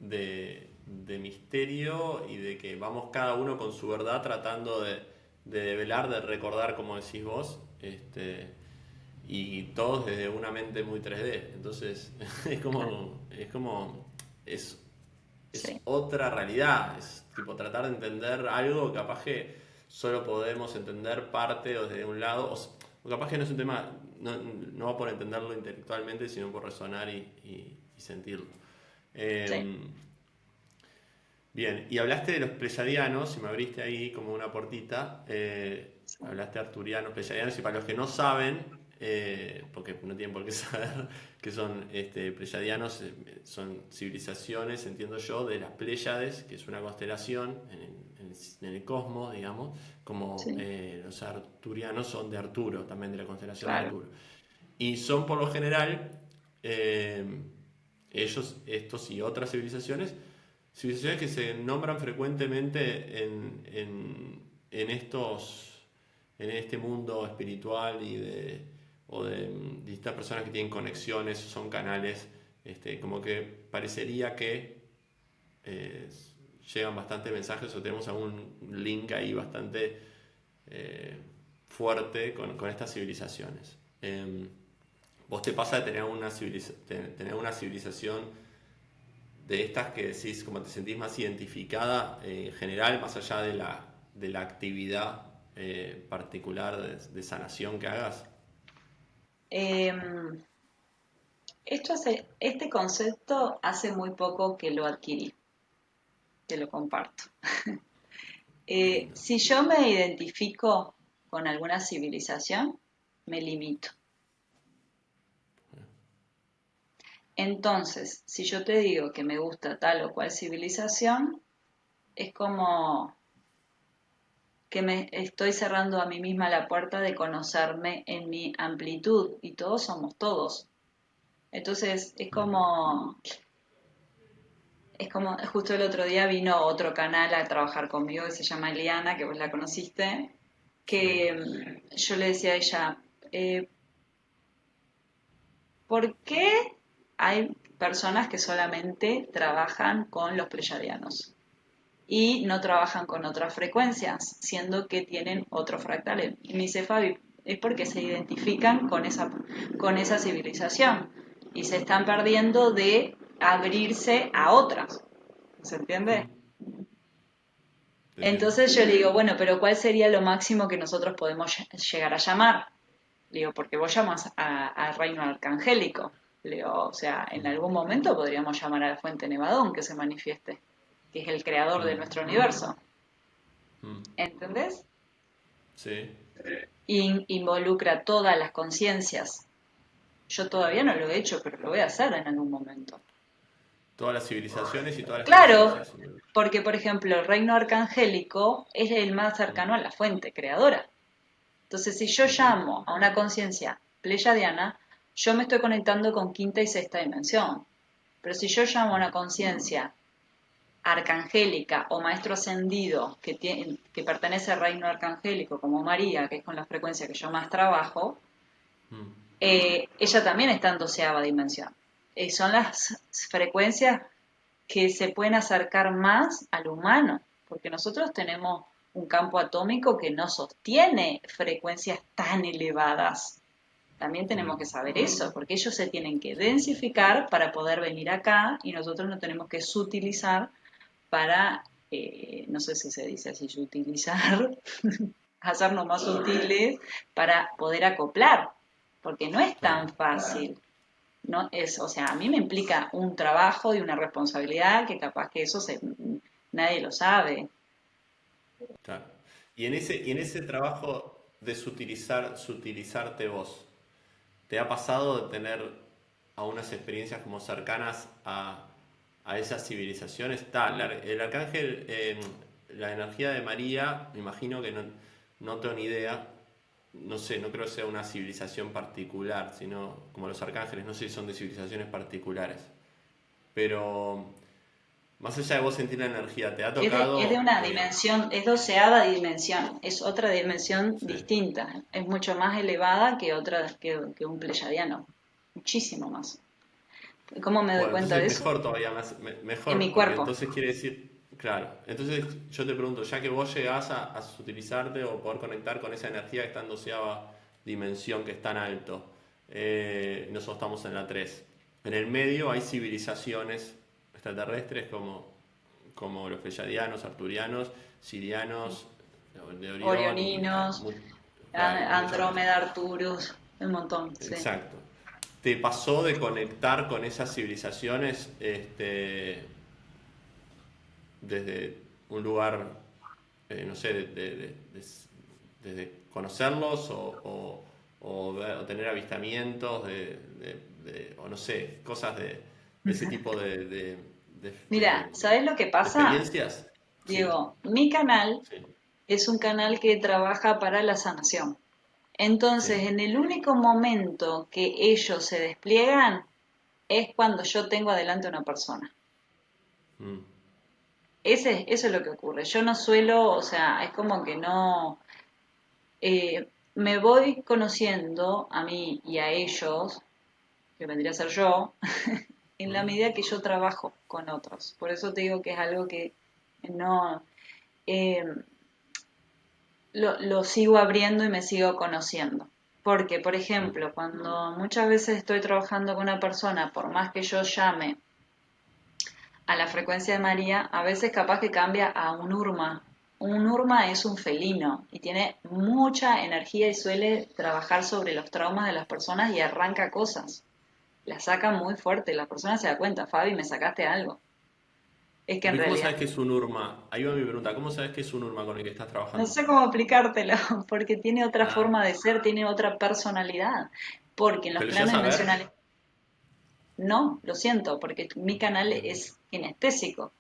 de misterio y de que vamos cada uno con su verdad tratando de develar, de recordar, como decís vos, y todos desde una mente muy 3D. Entonces, Claro, es, es sí, otra realidad, es tipo tratar de entender algo que capaz que solo podemos entender parte o desde un lado, o capaz que no es un tema, no va por entenderlo intelectualmente, sino por resonar y sentirlo. sí. Eh, Bien, y hablaste de los pleyadianos, y me abriste ahí como una portita, Sí, hablaste de arturianos, pleyadianos, y para los que no saben, porque no tienen por qué saber que son pleyadianos, son civilizaciones, entiendo yo, de las Pléyades, que es una constelación en el cosmos, digamos, como sí, los arturianos son de Arturo, también de la constelación de claro. Arturo. Y son por lo general, eh, ellos, estos y otras civilizaciones que se nombran frecuentemente en este mundo espiritual o de distintas personas que tienen conexiones, son canales, como que parecería que eh, llegan bastantes mensajes o tenemos algún link ahí bastante eh, fuerte con estas civilizaciones. ¿Vos te pasa de tener una civilización de estas que decís, como te sentís más identificada en general, más allá de la actividad particular de sanación que hagas? Em, este concepto hace muy poco que lo adquirí, te lo comparto. Lindo. Si yo me identifico con alguna civilización, me limito. Entonces, si yo te digo que me gusta tal o cual civilización, es como que me estoy cerrando a mí misma la puerta de conocerme en mi amplitud y todos somos todos. Entonces, justo el otro día vino otro canal a trabajar conmigo que se llama Eliana, que vos la conociste, Sí. que yo le decía a ella, eh, ¿por qué hay personas que solamente trabajan con los pleyadianos y no trabajan con otras frecuencias, siendo que tienen otro fractal? Y me dice Fabi, es porque se identifican con esa civilización y se están perdiendo de abrirse a otras. ¿Se entiende? Te entiendo. Entonces yo le digo, bueno, pero ¿cuál sería lo máximo que nosotros podemos llegar a llamar? Le digo, porque vos llamas al reino arcangélico. Le digo, o sea, en algún momento podríamos llamar a la fuente Nevadón que se manifieste, que es el creador de Mm, nuestro universo. mm. ¿Entendés? Sí. Involucra todas las conciencias. Yo todavía no lo he hecho, pero lo voy a hacer en algún momento. Todas las civilizaciones y todas las Claro, conciencias. porque por ejemplo el reino arcangélico es el más Mm, cercano a la fuente creadora. Entonces, si yo ok. llamo a una conciencia pleyadiana, yo me estoy conectando con quinta y sexta dimensión. Pero si yo llamo a una conciencia arcangélica o maestro ascendido que pertenece al reino arcangélico, como María, que es con la frecuencia que yo más trabajo, Mm, ella también está en 12ª dimensión. Son las frecuencias que se pueden acercar más al humano, porque nosotros tenemos un campo atómico que no sostiene frecuencias tan elevadas. También tenemos que mm. saber eso, porque ellos se tienen que densificar para poder venir acá y nosotros nos tenemos que sutilizar para, no sé si se dice así, sutilizar, hacernos más sutiles para poder acoplar, porque no es Claro, tan fácil. No es, o sea, a mí me implica un trabajo y una responsabilidad que capaz que nadie lo sabe. claro. Y en ese trabajo de sutilizarte vos, ¿te ha pasado de tener a unas experiencias como cercanas a esas civilizaciones? El arcángel, la energía de María, me imagino que no tengo ni idea, no sé, no creo que sea una civilización particular, sino como los arcángeles, no sé si son de civilizaciones particulares. Pero más allá de vos sentir la energía, ¿te ha Es de tocado? una dimensión, es 12ª dimensión, es otra dimensión Sí. distinta, es mucho más elevada que que un pleyadiano, muchísimo más. ¿Cómo me doy Bueno, cuenta de entonces eso? mejor todavía, En mejor, mi porque cuerpo. entonces quiere decir, claro, entonces yo te pregunto, ya que vos llegás a utilizarte o poder conectar con esa energía que está en doceava dimensión, que es tan alto, nosotros estamos en la 3. En el medio hay civilizaciones extraterrestres como los pleyadianos, arturianos, sirianos, de Orión y Orioninos, claro, y muchos más. Andrómeda, Arcturus, un montón, sí. Exacto. ¿Te pasó de conectar con esas civilizaciones desde un lugar, no sé, desde conocerlos o tener avistamientos o no sé, cosas de ese tipo de- Mira, de- ¿sabes lo que de pasa? experiencias? Sí, Diego, mi canal sí, es un canal que trabaja para la sanación. Entonces, sí. en el único momento que ellos se despliegan es cuando yo tengo adelante a una persona. Mm, Eso es lo que ocurre. Yo no suelo, o sea, es como que no, me voy conociendo a mí y a ellos, que vendría a ser yo, en la mm, medida que yo trabajo con otros. Por eso te digo que es algo que no, eh, lo sigo abriendo y me sigo conociendo. Porque, por mm, ejemplo, cuando muchas veces estoy trabajando con una persona, por más que yo llame a la frecuencia de María, a veces capaz que cambia a un Urma. Un Urma es un felino y tiene mucha energía y suele trabajar sobre los traumas de las personas y arranca cosas. La saca muy fuerte, la persona se da cuenta, Fabi, me sacaste algo. Es que en ¿Y cómo realidad sabes que es un Urma? Ahí va mi pregunta, ¿cómo sabes que es un Urma con el que estás no trabajando? sé cómo explicártelo, porque tiene otra Ah, forma de ser, tiene otra personalidad. Porque en los ¿pero lo llegas planos a ver? dimensionales, no, lo siento, porque mi canal Mm, es kinestésico.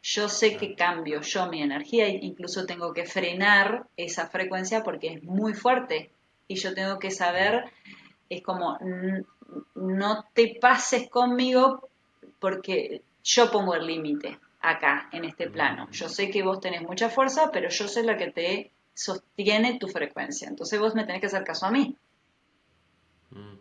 Yo sé ah, que cambio yo mi energía e incluso tengo que frenar esa frecuencia porque es muy fuerte. Y yo tengo que mm, saber, es como, no te pases conmigo porque yo pongo el límite acá, en este plano. Yo sé que vos tenés mucha fuerza, pero yo soy la que te sostiene tu frecuencia. Entonces vos me tenés que hacer caso a mí. mm,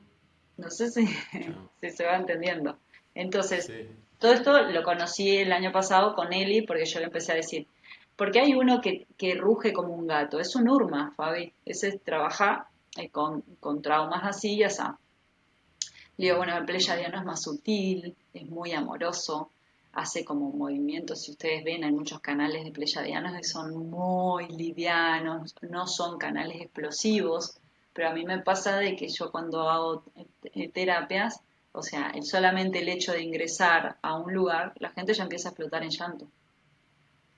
No sé si, claro. si se va entendiendo. Entonces, Sí. todo esto lo conocí el año pasado con Eli porque yo le empecé a decir, porque hay uno que ruge como un gato, es un Urma, Fabi, ese trabaja con traumas así y así. Le digo, bueno, el pleyadiano es más sutil, es muy amoroso, hace como movimientos, si ustedes ven, hay muchos canales de pleyadianos que son muy livianos, no son canales explosivos, pero a mí me pasa de que yo cuando hago terapias, o sea, solamente el hecho de ingresar a un lugar, la gente ya empieza a explotar en llanto.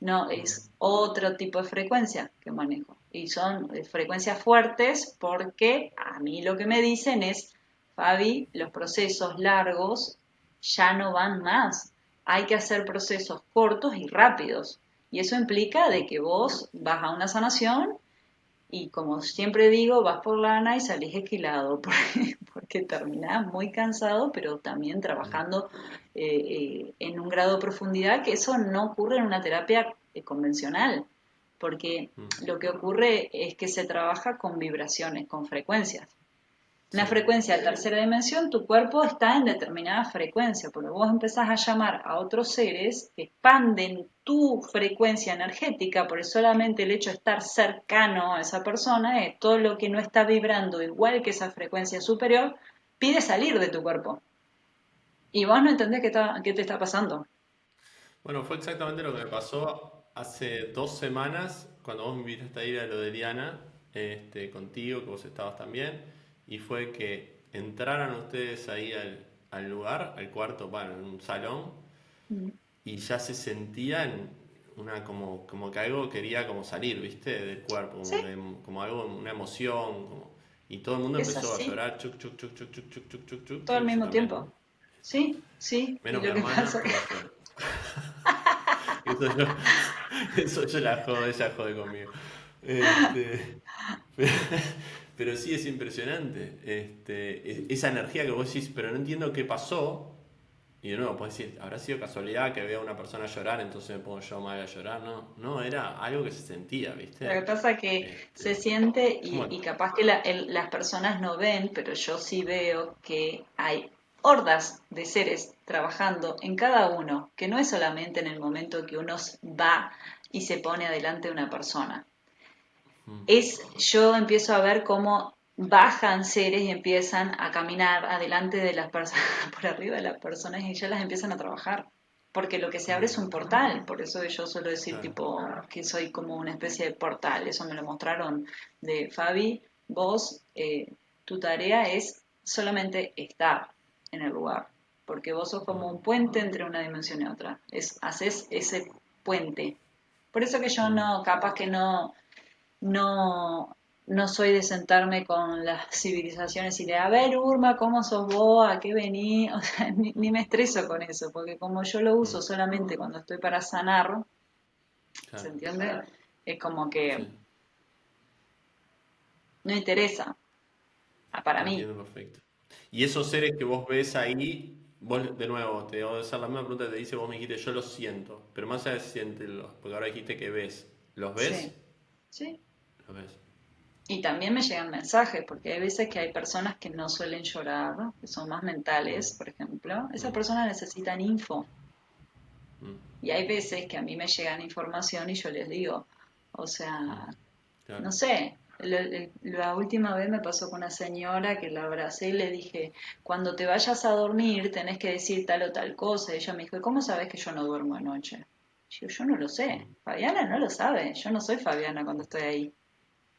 No, Mm, es otro tipo de frecuencia que manejo. Y son frecuencias fuertes porque a mí lo que me dicen es, Fabi, los procesos largos ya no van más. Hay que hacer procesos cortos y rápidos. Y eso implica de que vos vas a una sanación Y como siempre digo, vas por lana y salís esquilado, porque terminás muy cansado, pero también Mm, trabajando en un grado de profundidad que eso no ocurre en una terapia convencional, porque mm. lo que ocurre es que se trabaja con vibraciones, con frecuencias. Una Sí. frecuencia de tercera dimensión, tu cuerpo está en determinada frecuencia, porque vos empezás a llamar a otros seres que expanden tu frecuencia energética, por solamente el hecho de estar cercano a esa persona, todo lo que no está vibrando igual que esa frecuencia superior, pide salir de tu cuerpo. Y vos no entendés qué te está pasando. Bueno, fue exactamente lo que me pasó hace 2 semanas cuando vos me invitaste a ir a lo de Diana, contigo, que vos estabas también, y fue que entraran ustedes ahí al lugar, al cuarto, bueno, en un salón, Mm. y ya se sentían como que algo quería como salir, ¿viste? Del cuerpo, Sí, como algo, una emoción, y todo el mundo es empezó a así, llorar, chuc, chuc, chuc, chuc, chuc, chuc, chuc, chuc, chuc, todo al y yo mismo también, tiempo. ¿no? Sí, sí, y Menos mi lo que hermana, pasa que... todos lloran. Eso yo, eso yo la jodo, ella jode conmigo. Este, pero sí es impresionante. Esa energía que vos decís, pero no entiendo qué pasó. Y de nuevo, puedes decir, ¿habrá sido casualidad que vea a una persona llorar, entonces me pongo yo mal a llorar? No, no, era algo que se sentía, Lo que ¿viste? pasa es que se Este, siente es como, y capaz que las personas no ven, pero yo sí veo que hay hordas de seres trabajando en cada uno, que no es solamente en el momento que uno va y se pone adelante de una persona. mm, Yo empiezo a ver cómo bajan seres y empiezan a caminar adelante de las personas, por arriba de las personas y ya las empiezan a trabajar. Porque lo que se abre es un portal, por eso yo suelo decir claro, tipo que soy como una especie de portal, eso me lo mostraron de Fabi, vos, tu tarea es solamente estar en el lugar, porque vos sos como un puente entre una dimensión y otra, haces ese puente. Por eso que yo mm, no, capaz que no, no soy de sentarme con las civilizaciones y de, a ver, Urma, ¿cómo sos vos? ¿A qué venís? O sea, ni me estreso con eso, porque como yo lo uso mm, solamente cuando estoy para sanar, ¿se claro, entiende? Es como que sí, no interesa, para te mí. entiendo perfecto. Y esos seres que vos ves ahí, vos de nuevo, te voy a hacer la misma pregunta que te dice, vos me dijiste, yo los siento, pero más allá de sientirlos, porque ahora dijiste que ves, ¿los ves? Sí, sí. Los ves. Y también me llegan mensajes, porque hay veces que hay personas que no suelen llorar, ¿no? Que son más Mm, mentales, por ejemplo. Esas mm, personas necesitan info. mm, Y hay veces que a mí me llegan información y yo les digo, o mm, sea, claro. no sé, la última vez me pasó con una señora que la abracé y le dije, cuando te vayas a dormir tenés que decir tal o tal cosa. Y ella me dijo, ¿cómo sabes que yo no duermo anoche? Yo no lo sé, Mm, Fabiana no lo sabe, yo no soy Fabiana cuando estoy ahí.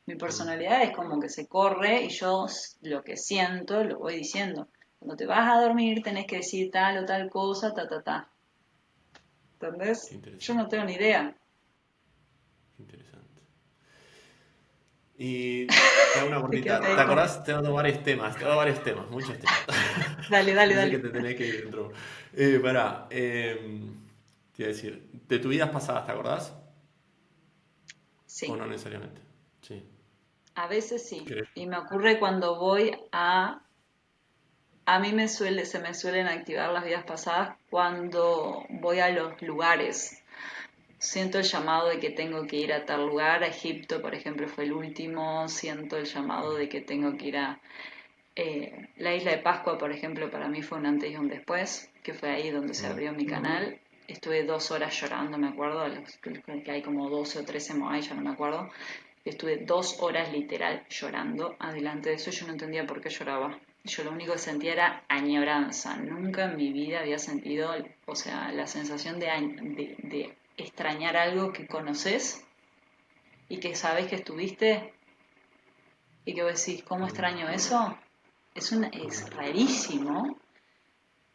Mi mm, personalidad es como que se corre y yo lo que siento lo voy diciendo. Cuando te vas a dormir tenés que decir tal o tal cosa, ta, ta, ta. qué ¿Entendés? Yo no interesante, tengo ni idea. qué interesante. Y te hago una Te cortita. quedaste ¿Te ahí como, acordás? te dado varios temas, muchos temas. dale, dale, Yo sé que dale. te tenés que ir dentro. Pará, te iba a decir, de tu vidas pasadas, ¿te acordás? ¿O Sí, no necesariamente? Sí. a veces sí. ¿Querés? Y me ocurre cuando a mí se me suelen activar las vidas pasadas cuando voy a los lugares. Siento el llamado de que tengo que ir a tal lugar, a Egipto, por ejemplo, fue el último. Siento el llamado de que tengo que ir a la isla de Pascua, por ejemplo, para mí fue un antes y un después, que fue ahí donde se Mm, abrió mi canal. Estuve 2 horas llorando, me acuerdo, que hay como 12 o 13 Moai, ya no me acuerdo. Estuve 2 horas literal llorando. Adelante de eso yo no entendía por qué lloraba. Yo lo único que sentía era añoranza. Nunca en mi vida había sentido, o sea, la sensación de extrañar algo que conoces y que sabes que estuviste y que vos decís, ¿cómo mm, extraño eso? Es mm, rarísimo.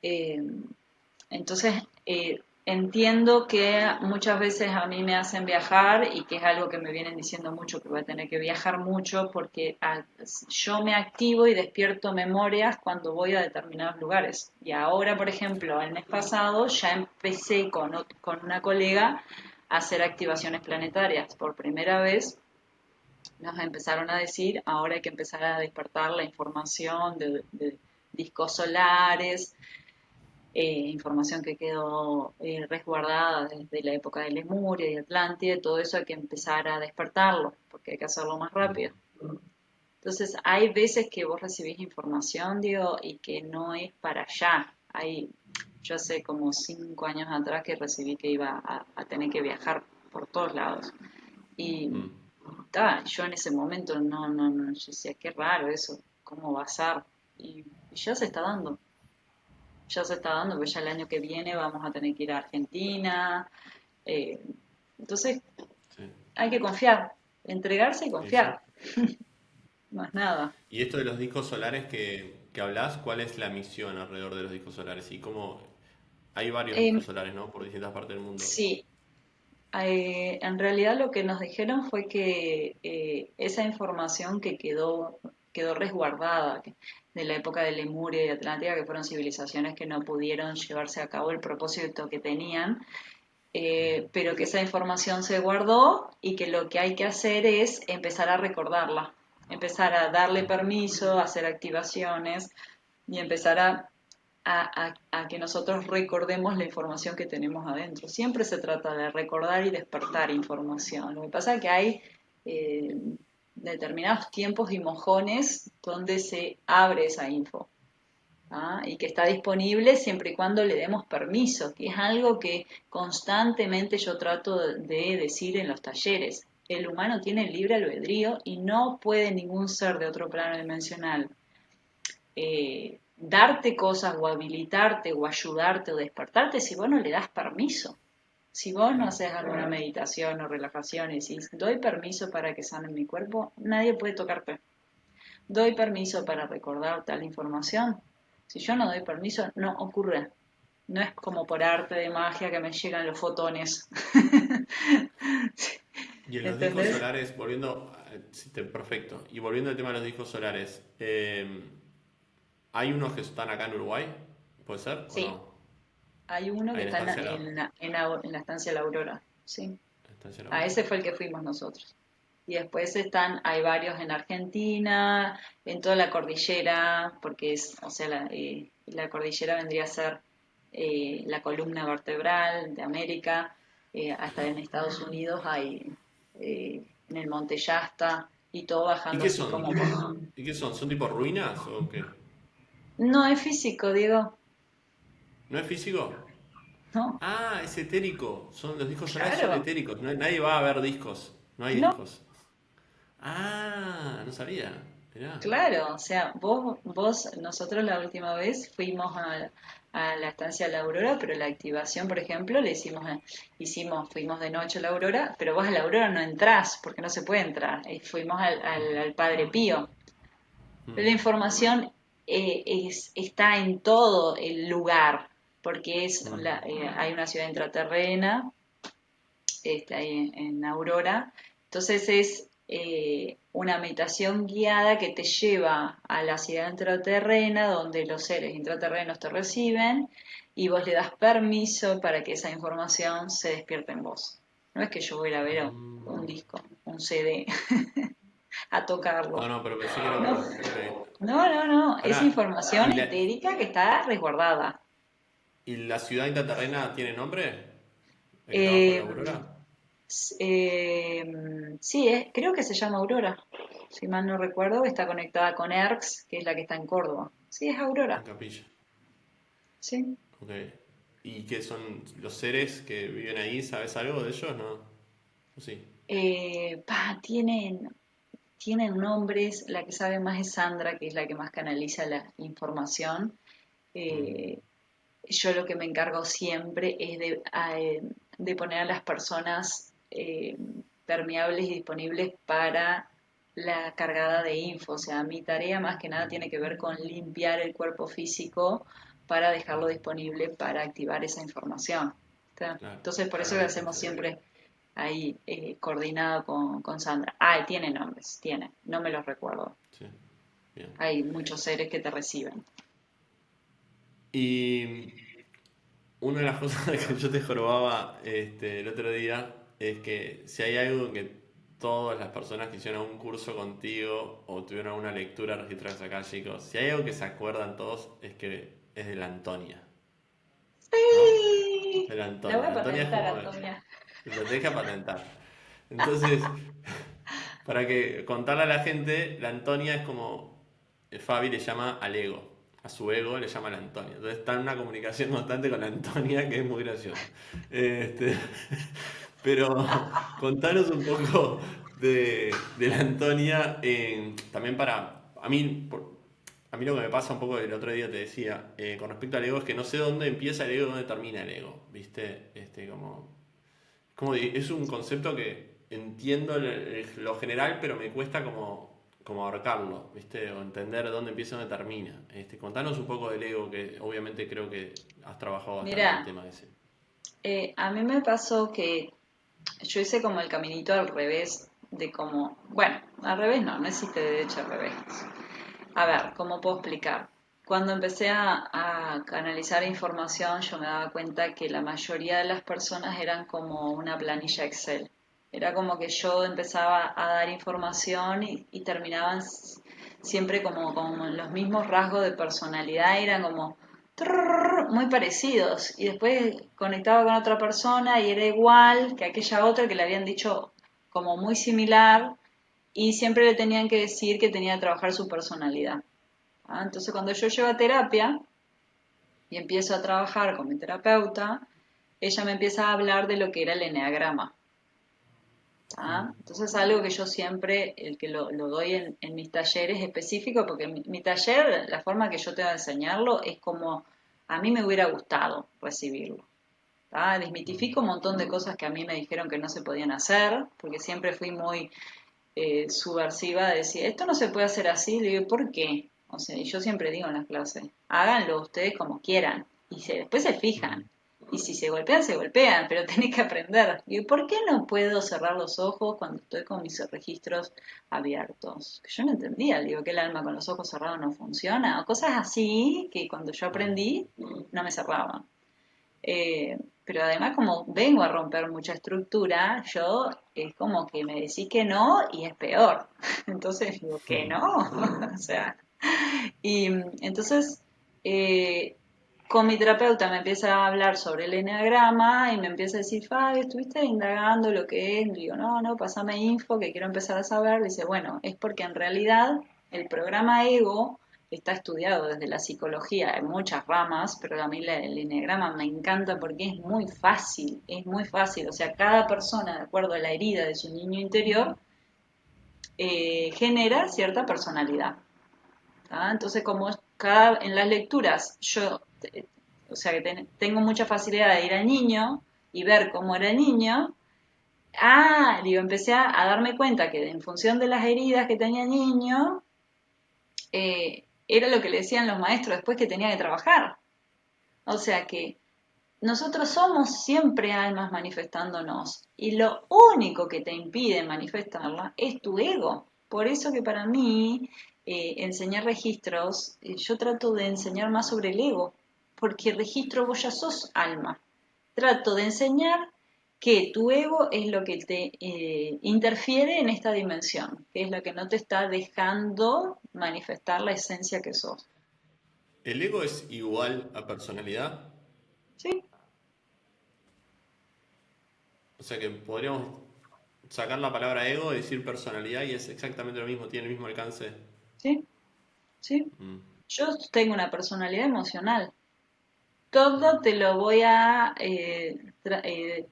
Eh, entonces, entiendo que muchas veces a mí me hacen viajar y que es algo que me vienen diciendo mucho, que voy a tener que viajar mucho porque yo me activo y despierto memorias cuando voy a determinados lugares. Y ahora, por ejemplo, el mes pasado ya empecé con una colega a hacer activaciones planetarias por primera vez Nos empezaron a decir, ahora hay que empezar a despertar la información de discos solares, información que quedó resguardada desde la época de Lemuria y Atlántida, todo eso hay que empezar a despertarlo, porque hay que hacerlo más rápido. Entonces, hay veces que vos recibís información, digo, y que no es para allá. Yo hace como 5 años atrás que recibí que iba a tener que viajar por todos lados. Y Mm. yo en ese momento no, yo decía, qué raro eso, ¿cómo va a ser? Y ya se está dando, ya se está dando, porque ya el año que viene vamos a tener que ir a Argentina. eh, entonces, Sí, hay que confiar, entregarse y sí, sí. confiar, más nada. Y esto de los discos solares que hablas, ¿cuál es la misión alrededor de los discos solares? Y cómo hay varios Eh, discos solares, ¿no? Por distintas partes del mundo. sí, en realidad lo que nos dijeron fue que esa información que quedó resguardada de la época de Lemuria y Atlántida, que fueron civilizaciones que no pudieron llevarse a cabo el propósito que tenían, pero que esa información se guardó y que lo que hay que hacer es empezar a recordarla, empezar a darle permiso, hacer activaciones y empezar a que nosotros recordemos la información que tenemos adentro. Siempre se trata de recordar y despertar información. Lo que pasa es que hay eh, determinados tiempos y mojones donde se abre esa info. ¿Ah? Y que está disponible siempre y cuando le demos permiso, que es algo que constantemente yo trato de decir en los talleres. El humano tiene libre albedrío y no puede ningún ser de otro plano dimensional darte cosas o habilitarte o ayudarte o despertarte si vos no le das permiso. Si vos no Claro. haces alguna meditación o relajación y decís, doy permiso para que sane mi cuerpo, nadie puede tocarte. Doy permiso para recordar tal información. Si yo no doy permiso, no ocurre. No es como por arte de magia que me llegan los fotones. Y en los discos ¿Entendés? solares, volviendo, sí, perfecto. Y volviendo al tema de los discos solares, ¿hay unos que están acá en Uruguay? ¿Puede ser o Sí, no? hay uno que Ahí en está Estancia en la estancia La Aurora. Sí. Estancia La A ese Aurora. fue el que fuimos nosotros. Y después hay varios en Argentina, en toda la cordillera, porque o sea, la cordillera vendría a ser la columna vertebral de América, hasta en Estados Unidos hay en el Monte Shasta, y todo ¿Y bajando qué así son? como por... ¿Y qué son? ¿Son tipo ruinas o qué? No es físico, Diego, ¿No es físico? ¿no? Ah, es etérico. Los discos solares son Claro, etéricos. Nadie va a ver discos. No hay no. discos. Ah, no sabía. Mirá. Claro, o sea, nosotros la última vez fuimos a la estancia de la Aurora, pero la activación, por ejemplo, fuimos de noche a la Aurora, pero vos a la Aurora no entrás, porque no se puede entrar. Fuimos al Padre Pío. Mm, Pero la información está en todo el lugar, porque mm, hay una ciudad intraterrena ahí en Aurora. Entonces es una meditación guiada que te lleva a la ciudad intraterrena donde los seres intraterrenos te reciben y vos le das permiso para que esa información se despierte en vos. No es que yo voy a ir a ver un mm. disco, un CD, a No, tocarlo. no, pero pensé que era No, ok. no, es Pará, información etérica que está resguardada. ¿y la ciudad intraterrena tiene nombre? ¿La que está bajo la Eh, aurora? sí, creo que se llama Aurora. Si mal no recuerdo, está conectada con ERX, que es la que está en Córdoba. Sí, es En Aurora. Capilla. Sí. Ok. ¿Y qué son los seres que viven ahí? ¿Sabes algo de ellos? No. ¿O sí? Tienen nombres. La que sabe más es Sandra, que es la que más canaliza la información. Mm, Eh, yo lo que me encargo siempre es de poner a las personas permeables y disponibles para la cargada de info. O sea, mi tarea más que nada tiene que ver con limpiar el cuerpo físico para dejarlo disponible para activar esa información. ¿Está? claro, Entonces, por eso que hacemos perfecto. siempre ahí coordinado con Sandra. Ah, tiene nombres, tiene, no me los recuerdo. Sí, bien. Hay muchos seres que te reciben. Y una de las cosas que yo te jorobaba el otro día es que si hay algo que todas las personas que hicieron un curso contigo o tuvieron una lectura registradas acá, chicos, si hay algo que se acuerdan todos es que es de la Antonia, ¿no? Sí, De la la voy Antonia. a La Antonia es patentar, como... Antonia. Lo tenés que patentar. Entonces, para que contarle a la gente, la Antonia es como Fabi le llama al ego, a su ego le llama la Antonia. Entonces está en una comunicación constante con la Antonia que es muy graciosa. Este, pero contanos un poco de la Antonia, también para, a mí lo que me pasa un poco el otro día te decía, con respecto al ego, es que no sé dónde empieza el ego y dónde termina el ego, ¿viste? Es un concepto que entiendo lo general, pero me cuesta como abarcarlo, ¿viste? O entender dónde empieza y dónde termina. Contanos un poco del ego, que obviamente creo que has trabajado bastante el Mira, tema ese. a mí me pasó que yo hice como el caminito al revés de como, bueno, al revés no existe derecho al revés. A ver, ¿cómo puedo explicar? Cuando empecé a canalizar información, yo me daba cuenta que la mayoría de las personas eran como una planilla Excel. Era como que yo empezaba a dar información y terminaban siempre como con los mismos rasgos de personalidad, eran como muy parecidos. Y después conectaba con otra persona y era igual que aquella otra que le habían dicho como muy similar y siempre le tenían que decir que tenía que trabajar su personalidad. Entonces cuando yo llego a terapia y empiezo a trabajar con mi terapeuta, ella me empieza a hablar de lo que era el eneagrama. Entonces algo que yo siempre, el que lo doy en mis talleres específicos, porque mi taller, la forma que yo tengo de enseñarlo es como a mí me hubiera gustado recibirlo. Desmitifico un montón de cosas que a mí me dijeron que no se podían hacer, porque siempre fui muy subversiva de decir, esto no se puede hacer así. Le digo, ¿por qué? O sea, y yo siempre digo en las clases, háganlo ustedes como quieran y después se fijan. Y si se golpean, pero tenés que aprender. Y ¿por qué no puedo cerrar los ojos cuando estoy con mis registros abiertos? Que yo no entendía, digo, que el alma con los ojos cerrados no funciona. O cosas así que cuando yo aprendí no me cerraban. Pero además como vengo a romper mucha estructura, yo es como que me decís que no y es peor. Entonces digo que no. O sea, y entonces eh, con mi terapeuta me empieza a hablar sobre el eneagrama y me empieza a decir, Fabi, ¿estuviste indagando lo que es? Digo, no, pásame info que quiero empezar a saber. Dice, bueno, es porque en realidad el programa ego está estudiado desde la psicología en muchas ramas, pero a mí el eneagrama me encanta porque es muy fácil. O sea, cada persona, de acuerdo a la herida de su niño interior, genera cierta personalidad. Entonces, como en las lecturas yo, o sea, que tengo mucha facilidad de ir al niño y ver cómo era el niño, digo, empecé a darme cuenta que en función de las heridas que tenía el niño, era lo que le decían los maestros después que tenía que trabajar. O sea que nosotros somos siempre almas manifestándonos y lo único que te impide manifestarla es tu ego. Por eso que para mí enseñar registros, yo trato de enseñar más sobre el ego, porque registro vos ya sos alma. Trato de enseñar que tu ego es lo que te interfiere en esta dimensión, que es lo que no te está dejando manifestar la esencia que sos. ¿El ego es igual a personalidad? ¿Sí? O sea que podríamos sacar la palabra ego y decir personalidad y es exactamente lo mismo, tiene el mismo alcance. ¿Sí? ¿Sí? Mm, Yo tengo una personalidad emocional. Todo te lo voy a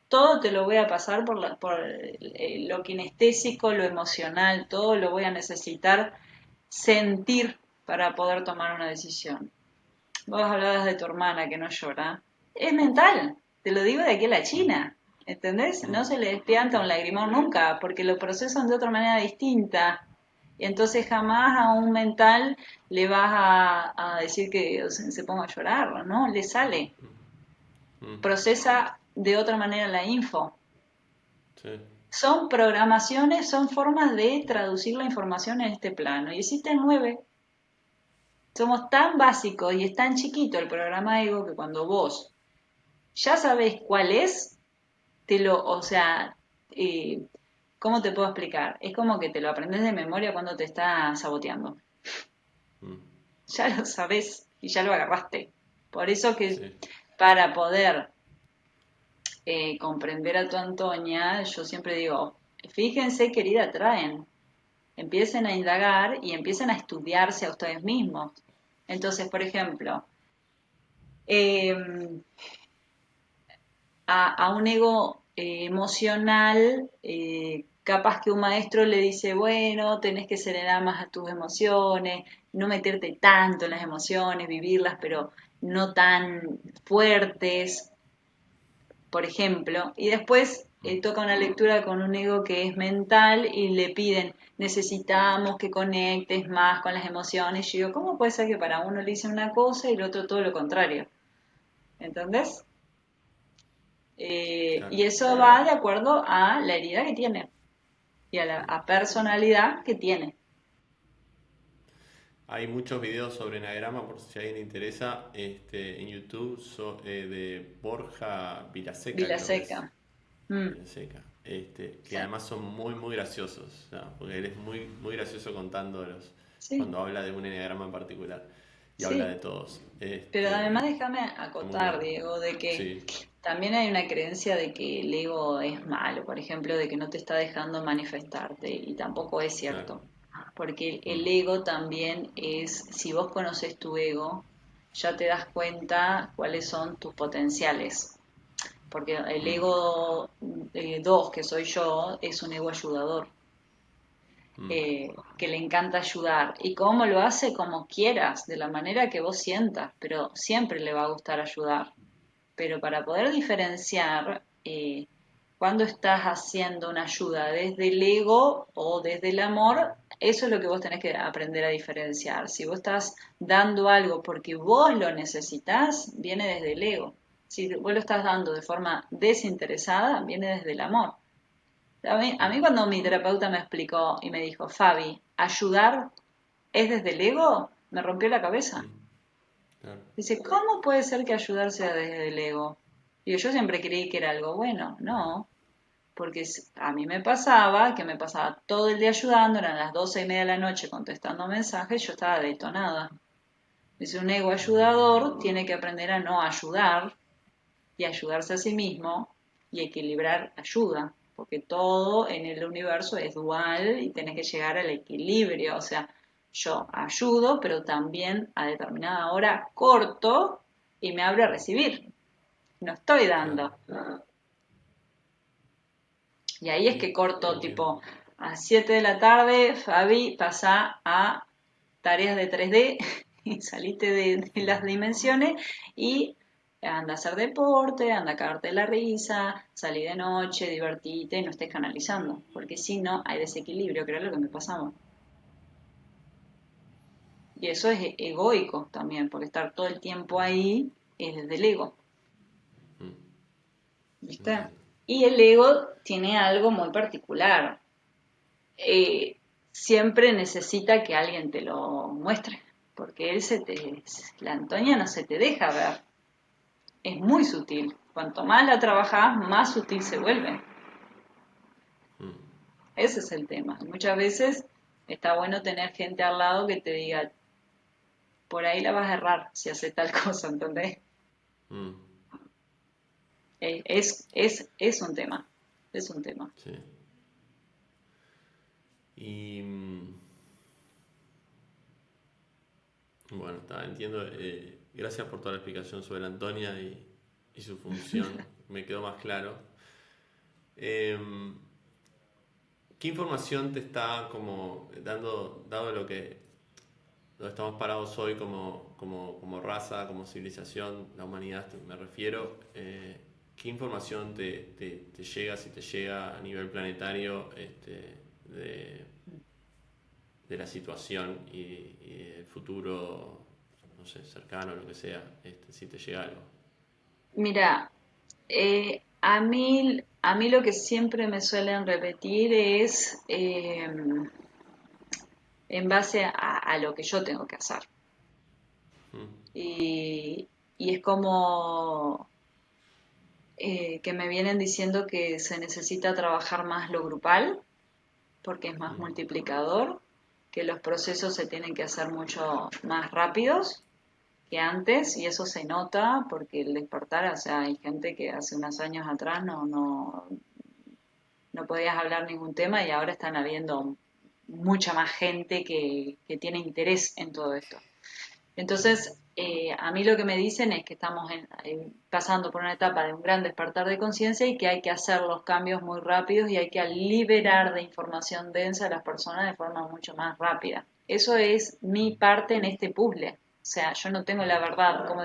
todo te lo voy a pasar por lo kinestésico, lo emocional, todo lo voy a necesitar sentir para poder tomar una decisión. Vos hablabas de tu hermana que no llora. Es mental, te lo digo de aquí a la China. ¿Entendés? No mm, se le despianta un lagrimón nunca, porque lo procesan de otra manera distinta. Y entonces jamás a un mental le vas a decir que se ponga a llorar, ¿no? Le sale. mm, Procesa de otra manera la info. sí. Son programaciones, son formas de traducir la información en este plano. Y existen 9. Somos tan básicos y es tan chiquito el programa ego que cuando vos ya sabés cuál es, o sea, eh, ¿Cómo te puedo explicar? Es como que te lo aprendes de memoria cuando te está saboteando. Mm, Ya lo sabes y ya lo agarraste. Por eso que sí, para poder comprender a tu Antonia, yo siempre digo, fíjense qué herida traen, empiecen a indagar y empiecen a estudiarse a ustedes mismos. Entonces, por ejemplo, eh, a un ego emocional, capaz que un maestro le dice, bueno, tenés que serenar más a tus emociones, no meterte tanto en las emociones, vivirlas, pero no tan fuertes, por ejemplo, y después mm, toca una lectura con un ego que es mental y le piden, necesitamos que conectes más con las emociones. Y yo digo, ¿cómo puede ser que para uno le dice una cosa y el otro todo lo contrario? ¿Entendés? claro. Y eso va de acuerdo a la herida que tiene y a la personalidad que tiene. Hay muchos videos sobre enagrama, por si a alguien le interesa, en YouTube, de Borja Vilaseca, creo que es. Vilaseca. Mm, Vilaseca. Que sí, además son muy, muy graciosos, ¿no? Porque él es muy, muy gracioso contándolos sí, cuando habla de un enagrama en particular. Y habla de sí. todos. Pero además déjame Está muy acotar, bueno. Diego, de que Sí, también hay una creencia de que el ego es malo, por ejemplo, de que no te está dejando manifestarte, y tampoco es claro. cierto, porque el Mm, ego también es, si vos conoces tu ego, ya te das cuenta cuáles son tus potenciales, porque el mm, ego 2, que soy yo, es un ego ayudador, mm, que le encanta ayudar. ¿Y cómo lo hace? Como quieras, de la manera que vos sientas, pero siempre le va a gustar ayudar. Pero para poder diferenciar cuando estás haciendo una ayuda desde el ego o desde el amor, eso es lo que vos tenés que aprender a diferenciar. Si vos estás dando algo porque vos lo necesitas, viene desde el ego. Si vos lo estás dando de forma desinteresada, viene desde el amor. A mí mm, cuando mi terapeuta me explicó y me dijo, Fabi, ayudar es desde el ego, me rompió la cabeza. mm, claro. Dice, ¿cómo puede ser que ayudar sea desde el ego? Y yo siempre creí que era algo bueno. No, porque a mí me pasaba que me pasaba todo el día ayudando, eran las 12:30 de la noche contestando mensajes, yo estaba detonada. Dice, un ego ayudador tiene que aprender a no ayudar y ayudarse a sí mismo y equilibrar ayuda, porque todo en el universo es dual y tenés que llegar al equilibrio, o sea, yo ayudo, pero también a determinada hora corto y me abro a recibir, no estoy Claro. dando. Y ahí es que Sí, corto, entiendo. tipo, a 7 de la tarde, Fabi, pasa a tareas de 3D y saliste de Mm, las dimensiones y anda a hacer deporte, anda a cagarte la risa, salí de noche, divertite, no estés canalizando, porque si no hay desequilibrio, que era lo que me pasaba. Y eso es egoico también, porque estar todo el tiempo ahí es desde el ego, mm, ¿viste? entiendo. Y el ego tiene algo muy particular. eh, Siempre necesita que alguien te lo muestre, porque la Antonia no se te deja ver, es muy sutil. Cuanto más la trabajás, más sutil se vuelve. Mm, Ese es el tema. Muchas veces está bueno tener gente al lado que te diga, por ahí la vas a errar si hace tal cosa, ¿entendés? mm, Es un tema, es un tema. sí. Y bueno, entiendo. Gracias por toda la explicación sobre la Antonia y su función. Me quedó más claro. Em, ¿Qué información te está como dando, dado lo que estamos parados hoy como raza, como civilización, la humanidad me refiero? ¿Qué información te llega, si te llega a nivel planetario, de, de la situación y el futuro, no sé, cercano, lo que sea, si te llega algo? Mira, a mí lo que siempre me suelen repetir es en base a lo que yo tengo que hacer. Mm, Y es como que me vienen diciendo que se necesita trabajar más lo grupal, porque es más Mm, multiplicador, que los procesos se tienen que hacer mucho más rápidos que antes y eso se nota porque el despertar, o sea, hay gente que hace unos años atrás no podías hablar ningún tema y ahora están habiendo mucha más gente que tiene interés en todo esto. Entonces, a mí lo que me dicen es que estamos pasando por una etapa de un gran despertar de conciencia y que hay que hacer los cambios muy rápidos y hay que liberar de información densa a las personas de forma mucho más rápida. Eso es mi parte en este puzzle. O sea, yo no tengo la verdad, como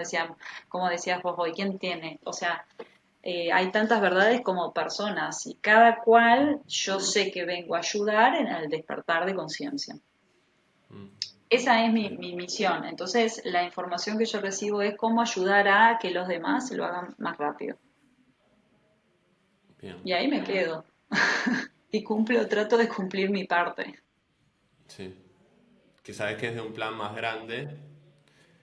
decías vos hoy, ¿quién tiene? O sea, hay tantas verdades como personas y cada cual yo sé que vengo a ayudar en el despertar de conciencia. mm, Esa es sí, mi misión. Entonces, la información que yo recibo es cómo ayudar a que los demás lo hagan más rápido. bien, Y ahí me quedo. Y cumplo, trato de cumplir mi parte. sí. Que sabes que es de un plan más grande,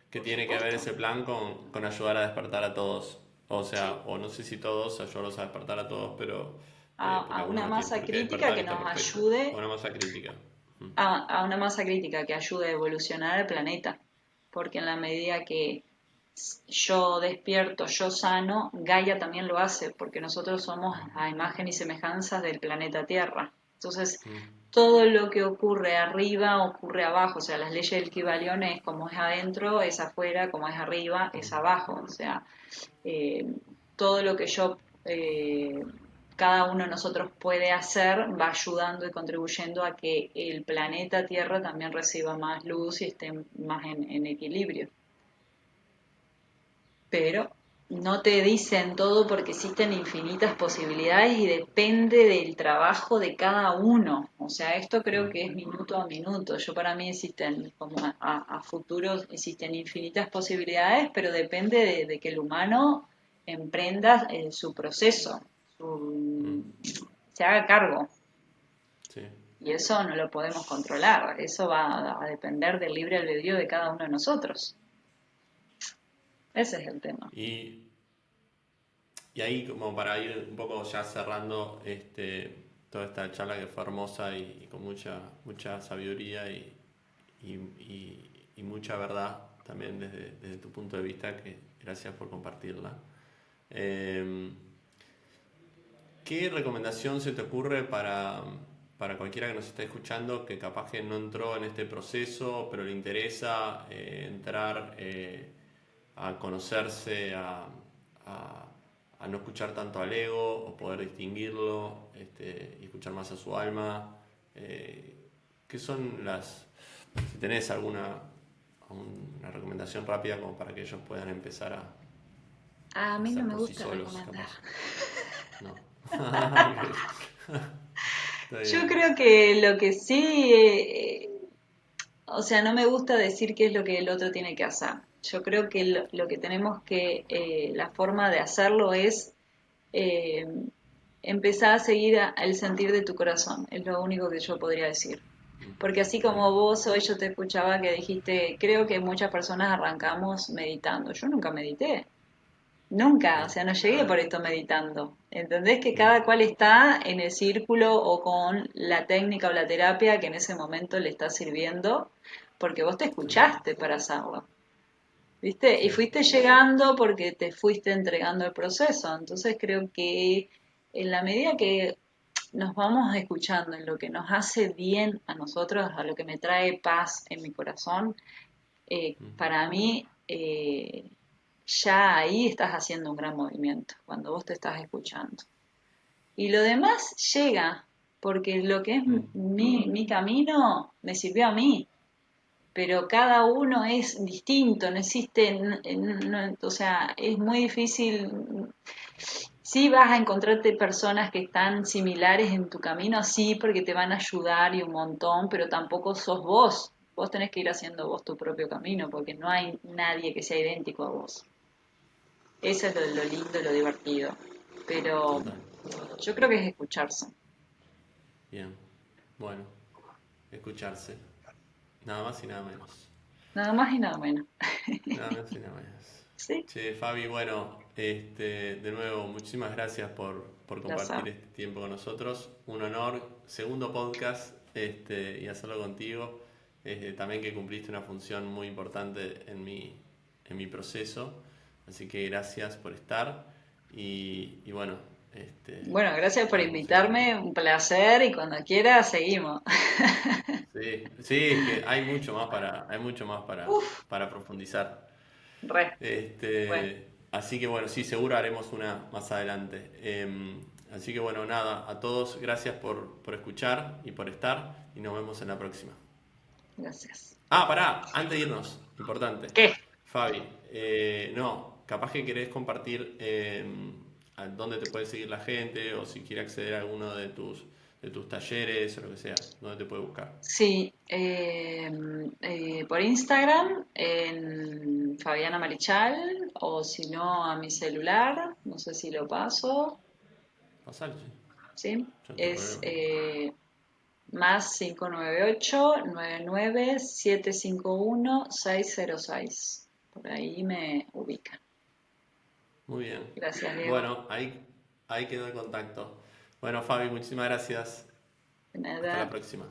que Por tiene que ver supuesto. ese plan con ayudar a despertar a todos. O Sí. sea, o no sé si todos, ayudarlos a despertar a todos, pero porque A una algunos no tienen masa por qué crítica despertar y que está nos perfecto. O ayude una masa crítica. Mm, a una masa crítica que ayude a evolucionar el planeta. Porque en la medida que yo despierto, yo sano, Gaia también lo hace, porque nosotros somos a imagen y semejanza del planeta Tierra. Entonces, mm, todo lo que ocurre arriba ocurre abajo, o sea, las leyes del Kybalión es como es adentro, es afuera, como es arriba, es abajo, o sea, eh, todo lo que cada uno de nosotros puede hacer va ayudando y contribuyendo a que el planeta Tierra también reciba más luz y esté más en equilibrio. Pero no te dicen todo porque existen infinitas posibilidades y depende del trabajo de cada uno. O sea, esto creo mm, que es minuto a minuto. Yo para mí existen, como a futuros, existen infinitas posibilidades, pero depende de que el humano emprenda su proceso, mm, se haga cargo. sí. Y eso no lo podemos controlar. Eso va a depender del libre albedrío de cada uno de nosotros. Ese es el tema. Y ahí como para ir un poco ya cerrando toda esta charla que fue hermosa y con mucha sabiduría y mucha verdad también desde tu punto de vista, que gracias por compartirla. Eh, ¿Qué recomendación se te ocurre para cualquiera que nos esté escuchando que capaz que no entró en este proceso, pero le interesa entrar a conocerse, a- a no escuchar tanto al ego o poder distinguirlo y escuchar más a su alma? ¿Qué son si tenés una recomendación rápida como para que ellos puedan empezar A a mí no hacer me por sí gusta solos, recomendar. capaz? No. Ok. Está Yo bien. creo que lo que sí, o sea, no me gusta decir qué es lo que el otro tiene que hacer. Yo creo que lo que tenemos la forma de hacerlo es eh, empezar a seguir el sentir de tu corazón. Es lo único que yo podría decir. Porque así como Bien. vos hoy yo te escuchaba que dijiste, creo que muchas personas arrancamos meditando. Yo nunca medité. Nunca, o Bien. sea, no llegué por esto meditando. ¿Entendés que Mm, cada cual está en el círculo o con la técnica o la terapia que en ese momento le está sirviendo? Porque vos te sí, escuchaste para hacerlo, ¿viste? Y sí. fuiste llegando porque te fuiste entregando el proceso. Entonces creo que en la medida que nos vamos escuchando en lo que nos hace bien a nosotros, a lo que me trae paz en mi corazón, Ujú, para mí ya ahí estás haciendo un gran movimiento, cuando vos te estás escuchando. Y lo demás llega, porque lo que es mm, mi camino me sirvió a mí, pero cada uno es distinto, no existe, o sea, es muy difícil. Sí vas a encontrarte personas que están similares en tu camino, sí, porque te van a ayudar y un montón, pero tampoco sos vos. Vos tenés que ir haciendo vos tu propio camino, porque no hay nadie que sea idéntico a vos. Eso es lo lindo, lo divertido. Pero total. yo creo que es escucharse. Bien. Bueno, escucharse. Nada más y nada menos. Nada más y nada menos. Nada menos y nada menos. ¿Sí? Che, Fabi, bueno, De nuevo, muchísimas gracias por Placer. compartir este tiempo con nosotros. Un honor, segundo podcast, y hacerlo contigo. También que cumpliste una función muy importante en mi proceso. Así que gracias por estar. Y bueno, Bueno, gracias por estamos en invitarme, contacto. un placer y cuando quiera seguimos. Sí, sí, es que hay mucho más Uf, para profundizar. re. Bueno, Así que bueno, sí, seguro haremos una más adelante. Así que bueno, nada, a todos gracias por escuchar y por estar y nos vemos en la próxima. gracias. Ah, pará, antes de irnos, importante. ¿Qué? Fabi, no, capaz que querés compartir a dónde te puede seguir la gente o si quiere acceder a alguno de tus talleres o lo que sea, dónde te puede buscar. Sí, por Instagram en Fabiana Marichal o si no a mi celular, no sé si lo paso, Pasale, sí, ¿sí? yo no tengo Es problema. más 598-99-751-606. Por ahí me ubica. Muy bien. Gracias, Diego. Bueno, ahí quedó el contacto. Bueno, Fabi, muchísimas gracias. De Hasta la nada. próxima.